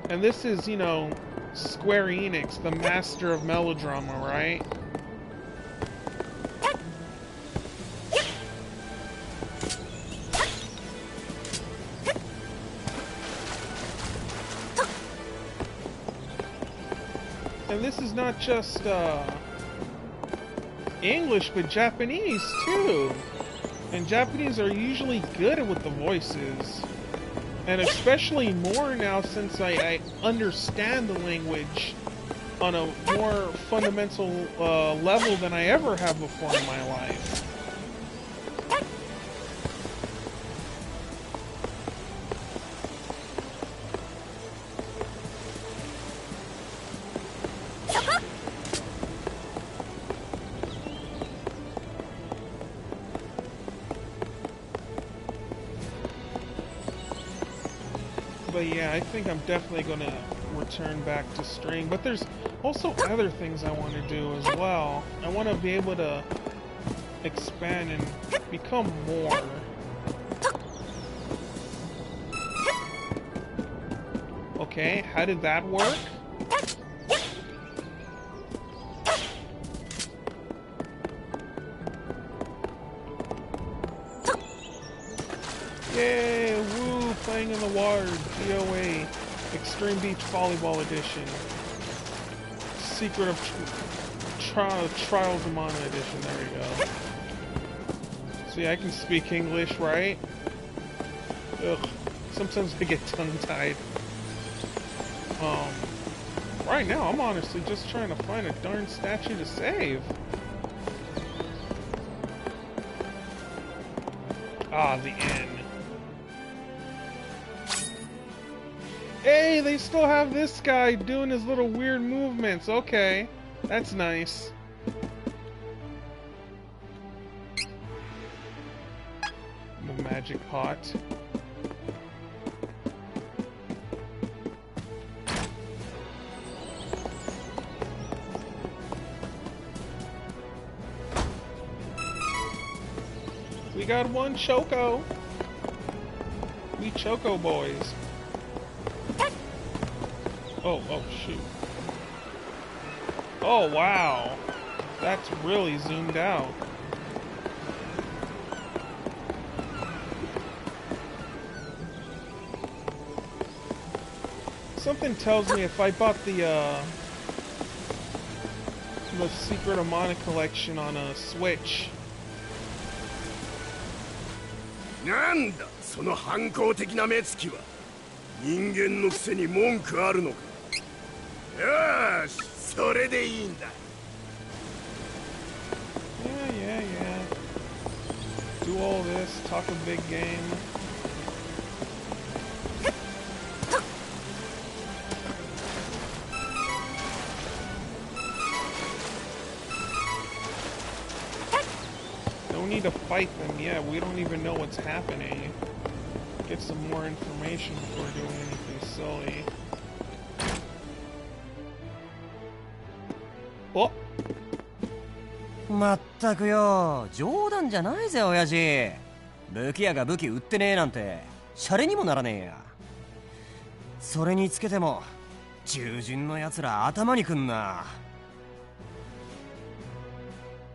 And this is, you know, Square Enix, the master of melodrama, right? And this is not just English, but Japanese too. And Japanese are usually good with the voices. And especially more now since I understand the language on a more fundamental level than I ever have before in my life. But yeah, I think I'm definitely going to return back to string. But there's also other things I want to do as well. I want to be able to expand and become more. Okay, how did that work? Yay, woo, playing in the water, DOA, Extreme Beach Volleyball Edition. Secret of Trials of Mana Edition, there we go. See, I can speak English, right? Ugh, sometimes I get tongue-tied. Right now, I'm honestly just trying to find a darn statue to save. Ah, the inn. Hey, they still have this guy doing his little weird movements. Okay, that's nice. The magic pot. We got one Choco. We Choco boys. Oh, shoot. Oh, wow. That's really zoomed out. Something tells me if I bought the Secret of Mana collection on a Switch. なんだその反抗的な目つきは。人間のくせに文句あるのか。よし、それでいいんだ。Yeah. Do all this, talk a big game. Don't need to fight them yet. We don't even know what's happening. get some more information before doing anything silly. Oh! まったくよ、冗談じゃないぜ親父。武器屋が武器売ってねえなんてシャレにもならねえや。それにつけても獣人のやつら頭にくんな。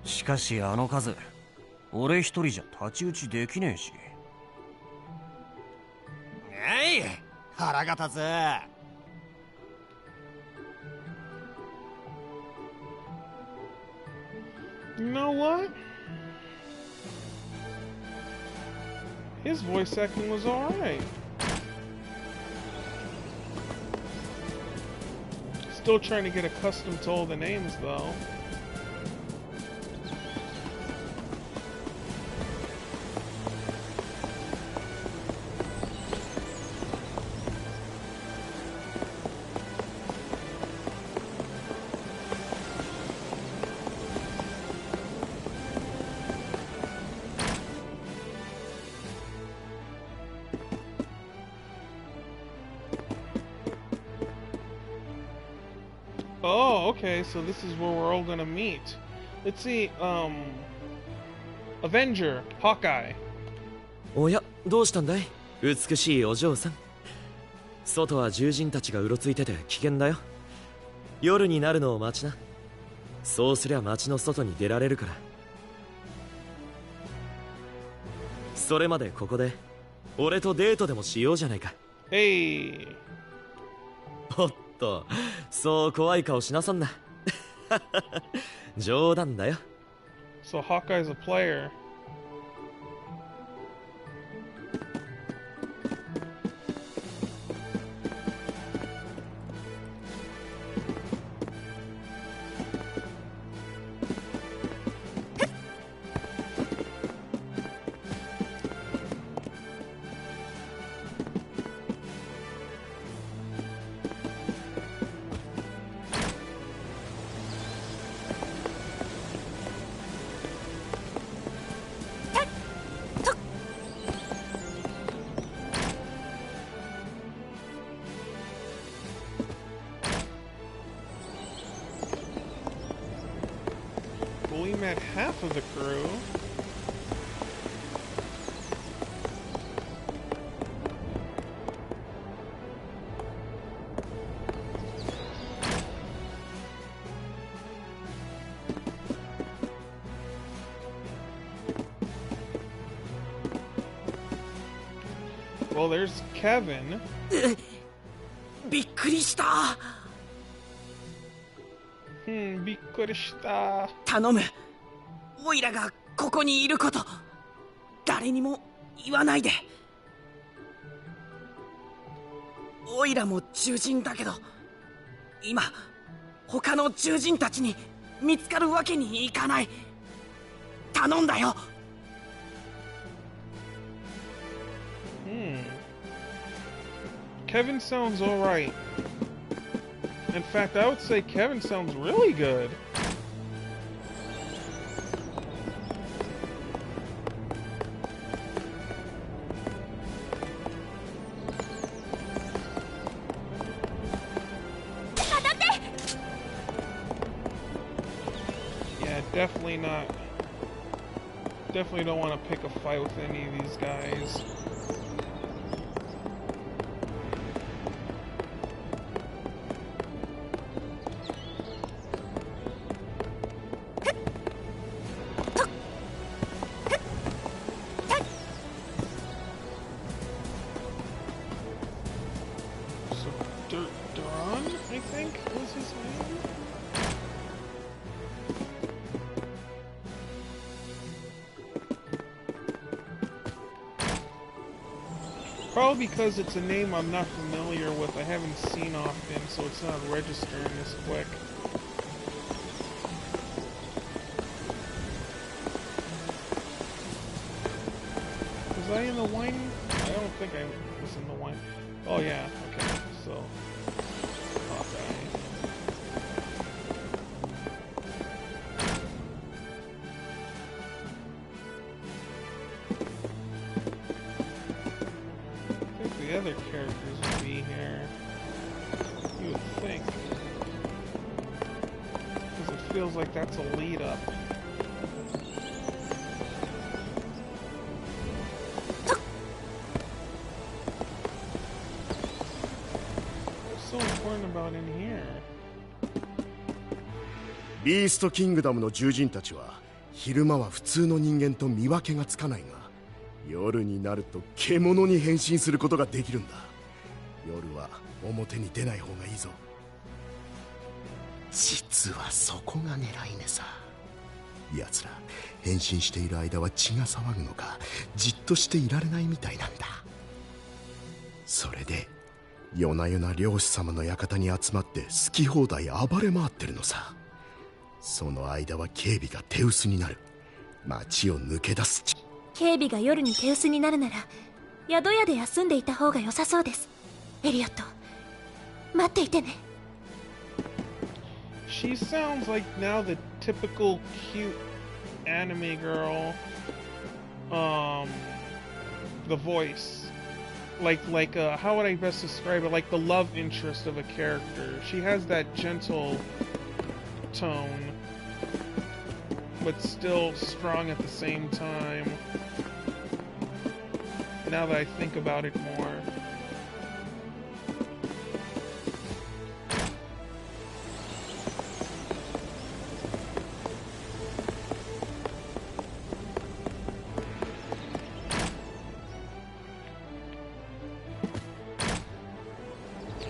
しかしあの数、俺一人じゃ太刀打ちできねえし。えい、腹が立つ。You know what? His voice acting was alright. Still trying to get accustomed to all the names though. Oh, okay, so this is where we're all gonna meet. Let's see, Avenger, Hawkeye. おや、どうしたんだい？美しいお嬢さん。外は獣人たちがうろついてて危険だよ。夜になるのを待ちな。そうすりゃ街の外に出られるから。それまでここで俺とデートでもしようじゃないか。Hey. おっと、そう怖い顔しなさんな。冗談だよ。So Hawkeye's a player. We met half of the crew. Well, there's Kevin. びっくりした。びっくりした。頼む。オイラがここにいること、誰にも言わないで。オイラも獣人だけど、今他の獣人たちに見つかるわけにいかない。頼んだよ。Kevin sounds alright. In fact, I would say Kevin sounds really good. Yeah, definitely not. Definitely don't want to pick a fight with any of these guys. Probably because it's a name I'm not familiar with, I haven't seen often, so it's not registering this quick. Was I in the wine? I don't think I was in the wine. Oh yeah, okay, so... Hawkeye. the other characters would be here. You would think. Because it feels like that's a lead up. What's so important about in here? ビーストキングダムの獣人たちは昼間は普通の人間と見分けがつかないが、夜になると獣に変身することができるんだ。夜は表に出ない方がいいぞ。実はそこが狙い目さ。奴ら変身している間は血が騒ぐのかじっとしていられないみたいなんだ。それで夜な夜な漁師様の館に集まって好き放題暴れ回ってるのさ。その間は警備が手薄になる。町を抜け出す警備が夜に手薄になるなら宿屋で休んでいた方が良さそうです。エリオット、待っていてね。 She sounds like now the typical cute anime girl. The voice, like how would I best describe it? Like the love interest of a character. She has that gentle tone, but still strong at the same time. Now that I think about it more.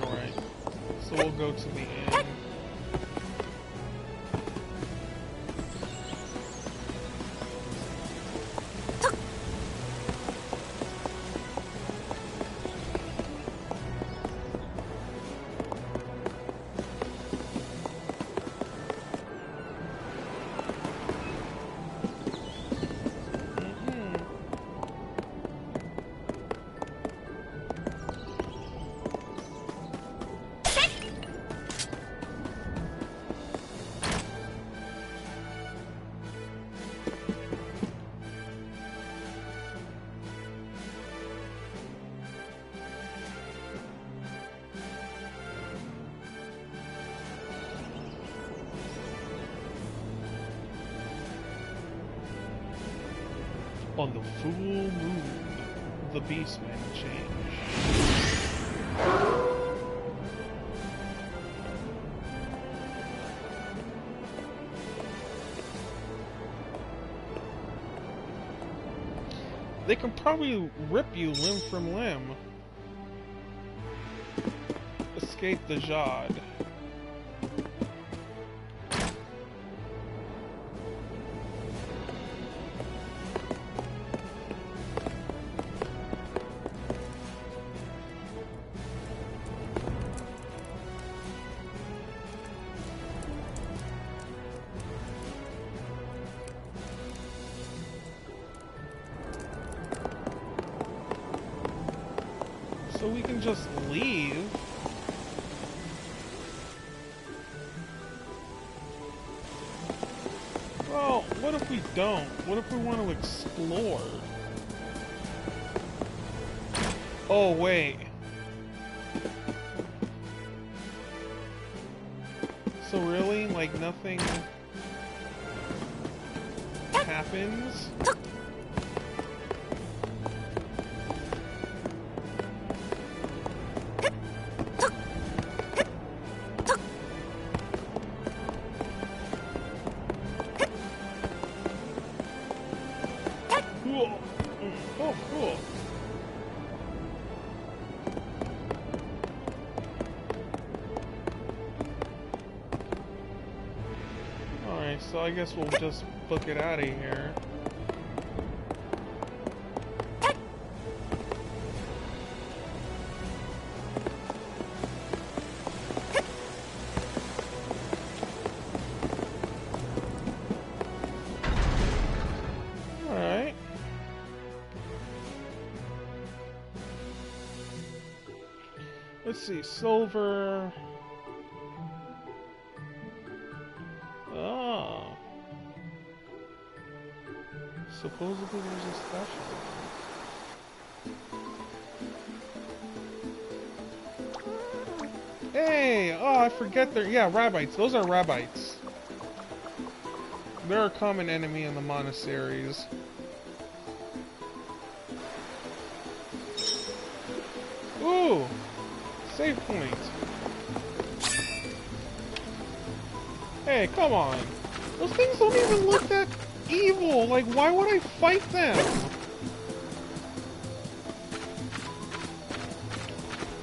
Alright, so we'll go to the end. On the full moon, the beastmen change. They can probably rip you limb from limb. Escape the Jod. So we can just leave. Well, what if we don't? What if we want to explore? Oh, wait. So really? Like nothing happens? Cool. Oh, cool. Alright, so I guess we'll just book it out of here. Alright. Let's see, silver. Oh. Supposedly there's a special. Hey! Oh, I forget they're... Yeah, rabbits. Those are rabbits. They're a common enemy in the monasteries. Ooh! Save point. Hey, come on. Those things don't even look that evil. Like, why would I fight them?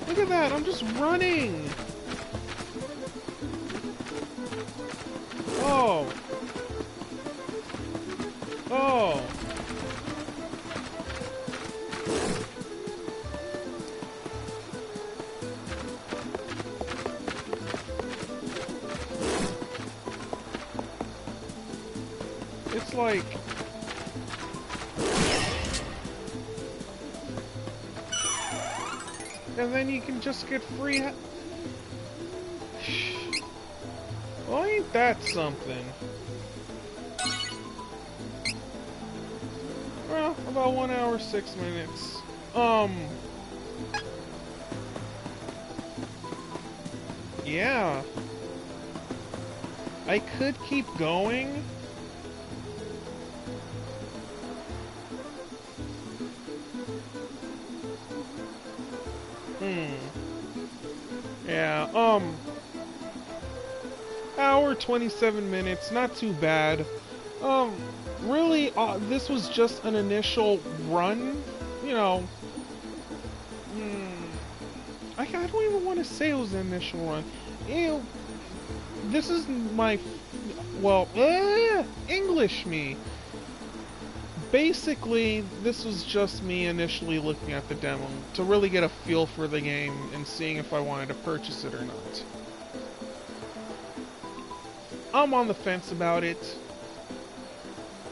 Look at that, I'm just running. Oh. Oh. It's like... And then you can just get free... Well, ain't that something? Well, about 1 hour, 6 minutes. Yeah. I could keep going. Yeah, hour 27 minutes, not too bad. Really, this was just an initial run, you know. I don't even want to say it was an initial run. Ew, this is my, well, English me. Basically, this was just me initially looking at the demo to really get a feel for the game and seeing if I wanted to purchase it or not. I'm on the fence about it.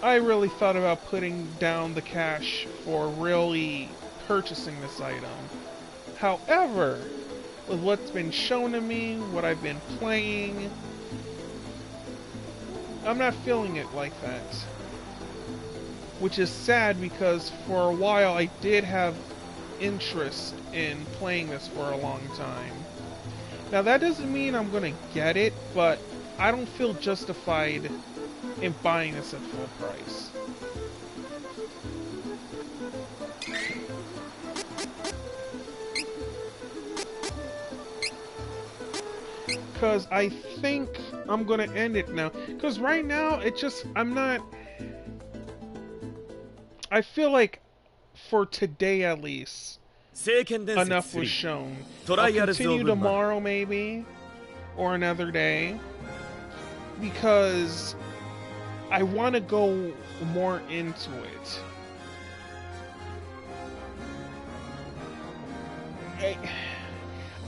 I really thought about putting down the cash for really purchasing this item. However, with what's been shown to me, what I've been playing, I'm not feeling it like that. Which is sad because for a while I did have interest in playing this for a long time. Now that doesn't mean I'm gonna get it, but I don't feel justified in buying this at full price. Because I think I'm gonna end it now. Because right now, I feel like, for today at least, enough was shown. I'll continue tomorrow maybe, or another day, because I want to go more into it.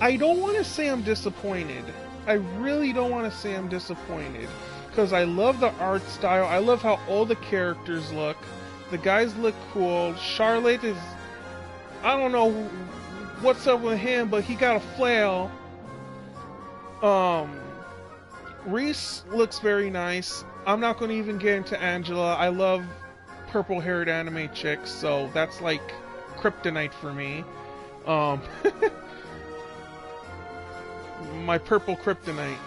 I don't want to say I'm disappointed. I really don't want to say I'm disappointed, because I love the art style. I love how all the characters look. The guys look cool. Charlotte is... I don't know what's up with him, but he got a flail. Reese looks very nice. I'm not going to even get into Angela. I love purple-haired anime chicks, so that's like kryptonite for me. My purple kryptonite.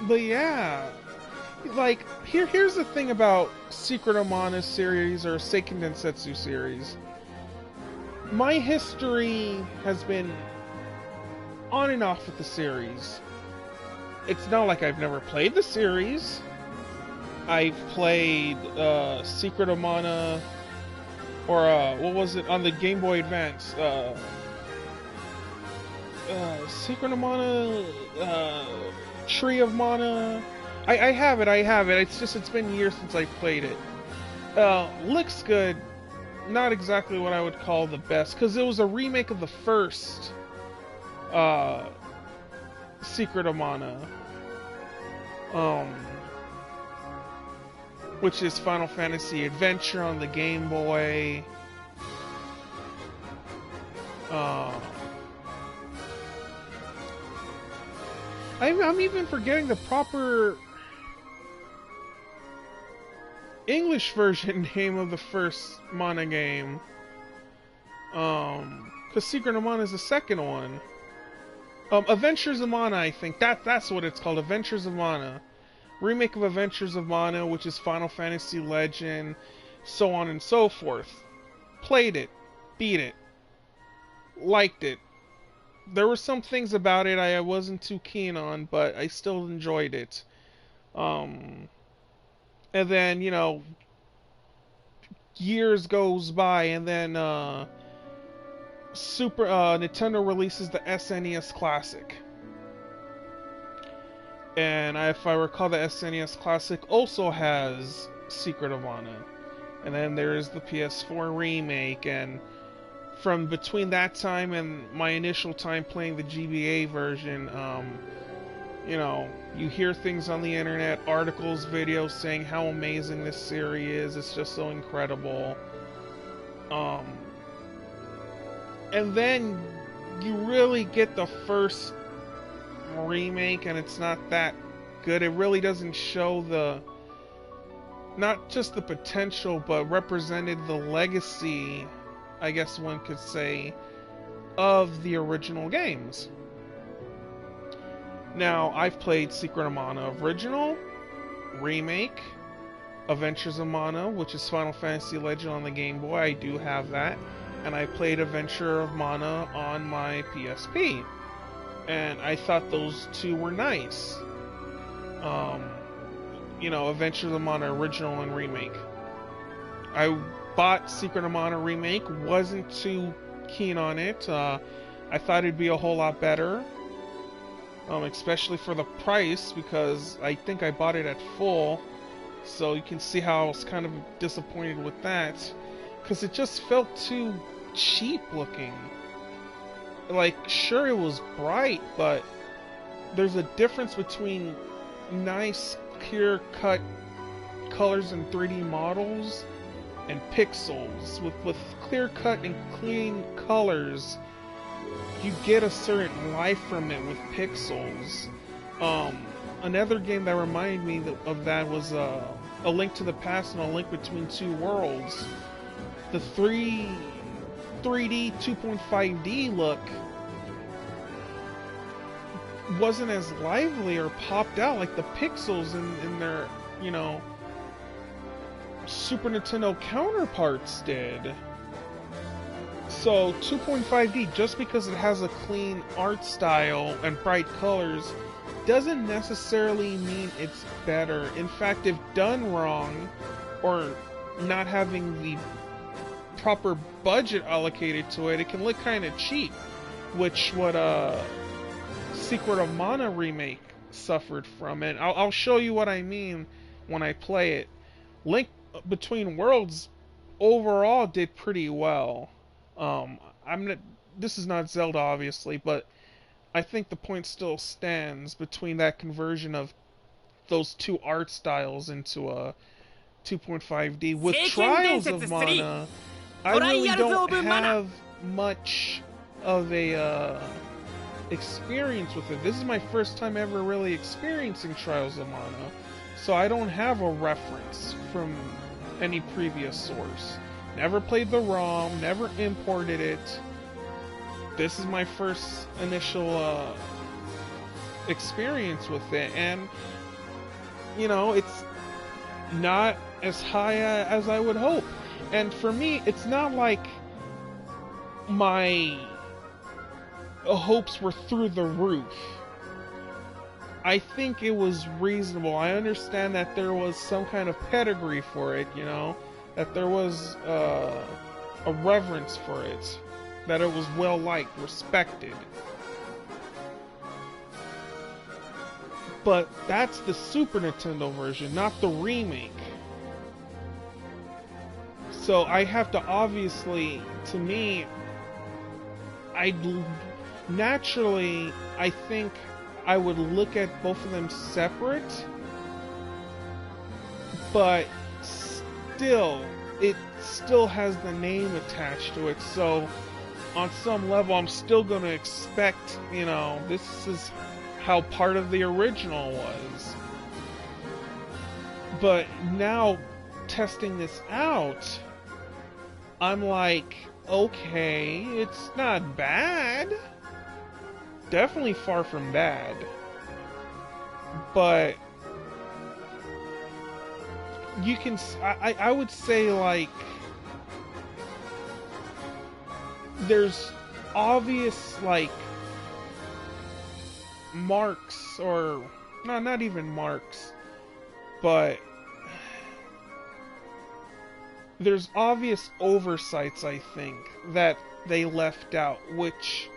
But yeah... Like, here's the thing about Secret of Mana series or Seiken Densetsu series. My history has been on and off with the series. It's not like I've never played the series. I've played Secret of Mana, or what was it, on the Game Boy Advance? Secret of Mana, Tree of Mana... I have it. It's just, it's been years since I played it. Looks good. Not exactly what I would call the best, because it was a remake of the first Secret of Mana. Which is Final Fantasy Adventure on the Game Boy. I'm even forgetting the proper English version name of the first Mana game. Because Secret of Mana is the second one. Adventures of Mana, I think. That's what it's called, Adventures of Mana. Remake of Adventures of Mana, which is Final Fantasy Legend, so on and so forth. Played it. Beat it. Liked it. There were some things about it I wasn't too keen on, but I still enjoyed it. And then, you know, years goes by, and then Nintendo releases the SNES Classic. And if I recall, the SNES Classic also has Secret of Mana. And then there's the PS4 remake, and from between that time and my initial time playing the GBA version, you know, you hear things on the internet, articles, videos saying how amazing this series is. It's just so incredible. And then you really get the first remake, and it's not that good. It really doesn't show the, not just the potential, but represented the legacy, I guess one could say, of the original games. Now, I've played Secret of Mana Original, Remake, Adventures of Mana, which is Final Fantasy Legend on the Game Boy. I do have that. And I played Adventure of Mana on my PSP. And I thought those two were nice. You know, Adventures of Mana Original and Remake. I bought Secret of Mana Remake, wasn't too keen on it. I thought it'd be a whole lot better. Especially for the price, because I think I bought it at full. So you can see how I was kind of disappointed with that. Because it just felt too cheap looking. Like, sure, it was bright, but there's a difference between nice, clear-cut colors and 3D models and pixels. With clear-cut and clean colors, you get a certain life from it with pixels. Another game that reminded me of that was A Link to the Past and A Link Between Two Worlds. The 3D 2.5D look wasn't as lively or popped out like the pixels in their, you know, Super Nintendo counterparts did. So 2.5D, just because it has a clean art style and bright colors, doesn't necessarily mean it's better. In fact, if done wrong, or not having the proper budget allocated to it, it can look kind of cheap, which what Secret of Mana Remake suffered from it. I'll show you what I mean when I play it. Link Between Worlds overall did pretty well. This is not Zelda, obviously, but I think the point still stands between that conversion of those two art styles into a 2.5D. With Trials of Mana, I really don't have much of a experience with it. This is my first time ever really experiencing Trials of Mana, so I don't have a reference from any previous source. Never played the ROM, never imported it. This is my first initial experience with it, and you know, it's not as high as I would hope. And for me, it's not like my hopes were through the roof. I think it was reasonable. I understand that there was some kind of pedigree for it, you know, that there was a reverence for it, that it was well liked, respected. But that's the Super Nintendo version, not the remake. So I have to obviously, to me, naturally, I think I would look at both of them separate, but still, it still has the name attached to it, so on some level I'm still going to expect, you know, this is how part of the original was. But now, testing this out, I'm like, okay. It's not bad. Definitely far from bad. But you can, I would say, like, there's obvious, like, marks, or no, not even marks, but there's obvious oversights, I think, that they left out, which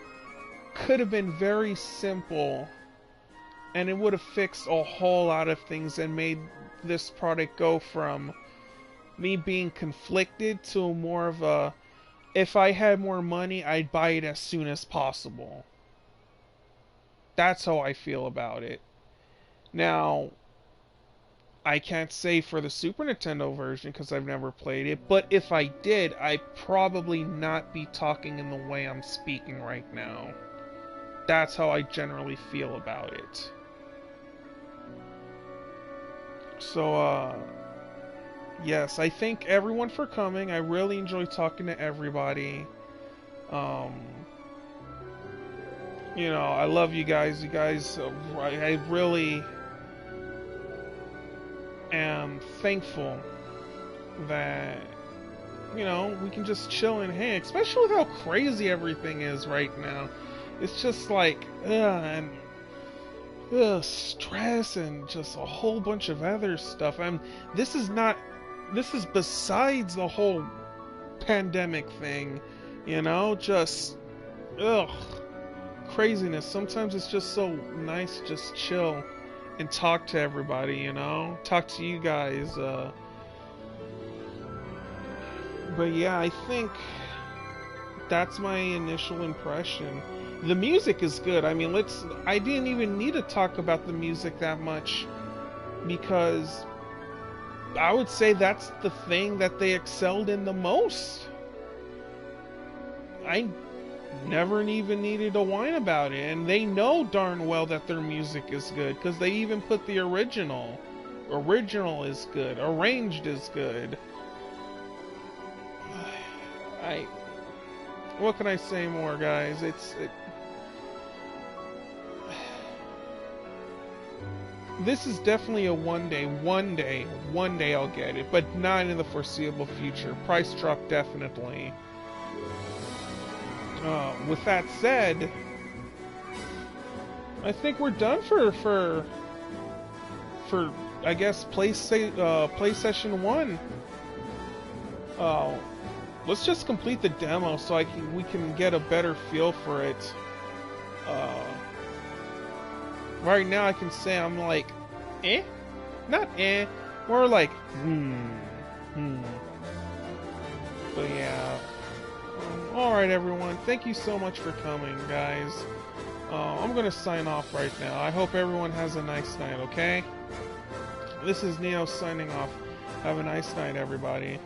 could have been very simple, and it would have fixed a whole lot of things and made this product go from me being conflicted to more of a, if I had more money, I'd buy it as soon as possible. That's how I feel about it. Now, I can't say for the Super Nintendo version because I've never played it, but if I did, I'd probably not be talking in the way I'm speaking right now. That's how I generally feel about it. So, yes, I thank everyone for coming. I really enjoy talking to everybody. You know, I love you guys. You guys, I really am thankful that, you know, we can just chill and hang, especially with how crazy everything is right now. It's just like, stress and just a whole bunch of other stuff. This is besides the whole pandemic thing, you know, just, craziness. Sometimes it's just so nice to just chill and talk to everybody, you know, talk to you guys. But yeah, I think that's my initial impression. The music is good. I mean, I didn't even need to talk about the music that much, because I would say that's the thing that they excelled in the most. I never even needed to whine about it, and they know darn well that their music is good, because they even put the original is good, arranged is good. What can I say more, guys? This is definitely a one day I'll get it, but not in the foreseeable future. Price drop definitely. With that said, I think we're done for I guess play session 1. Let's just complete the demo so we can get a better feel for it. Right now I can say I'm like, not more like, But yeah. Alright everyone, thank you so much for coming, guys. I'm gonna sign off right now. I hope everyone has a nice night, okay? This is Neo signing off. Have a nice night, everybody.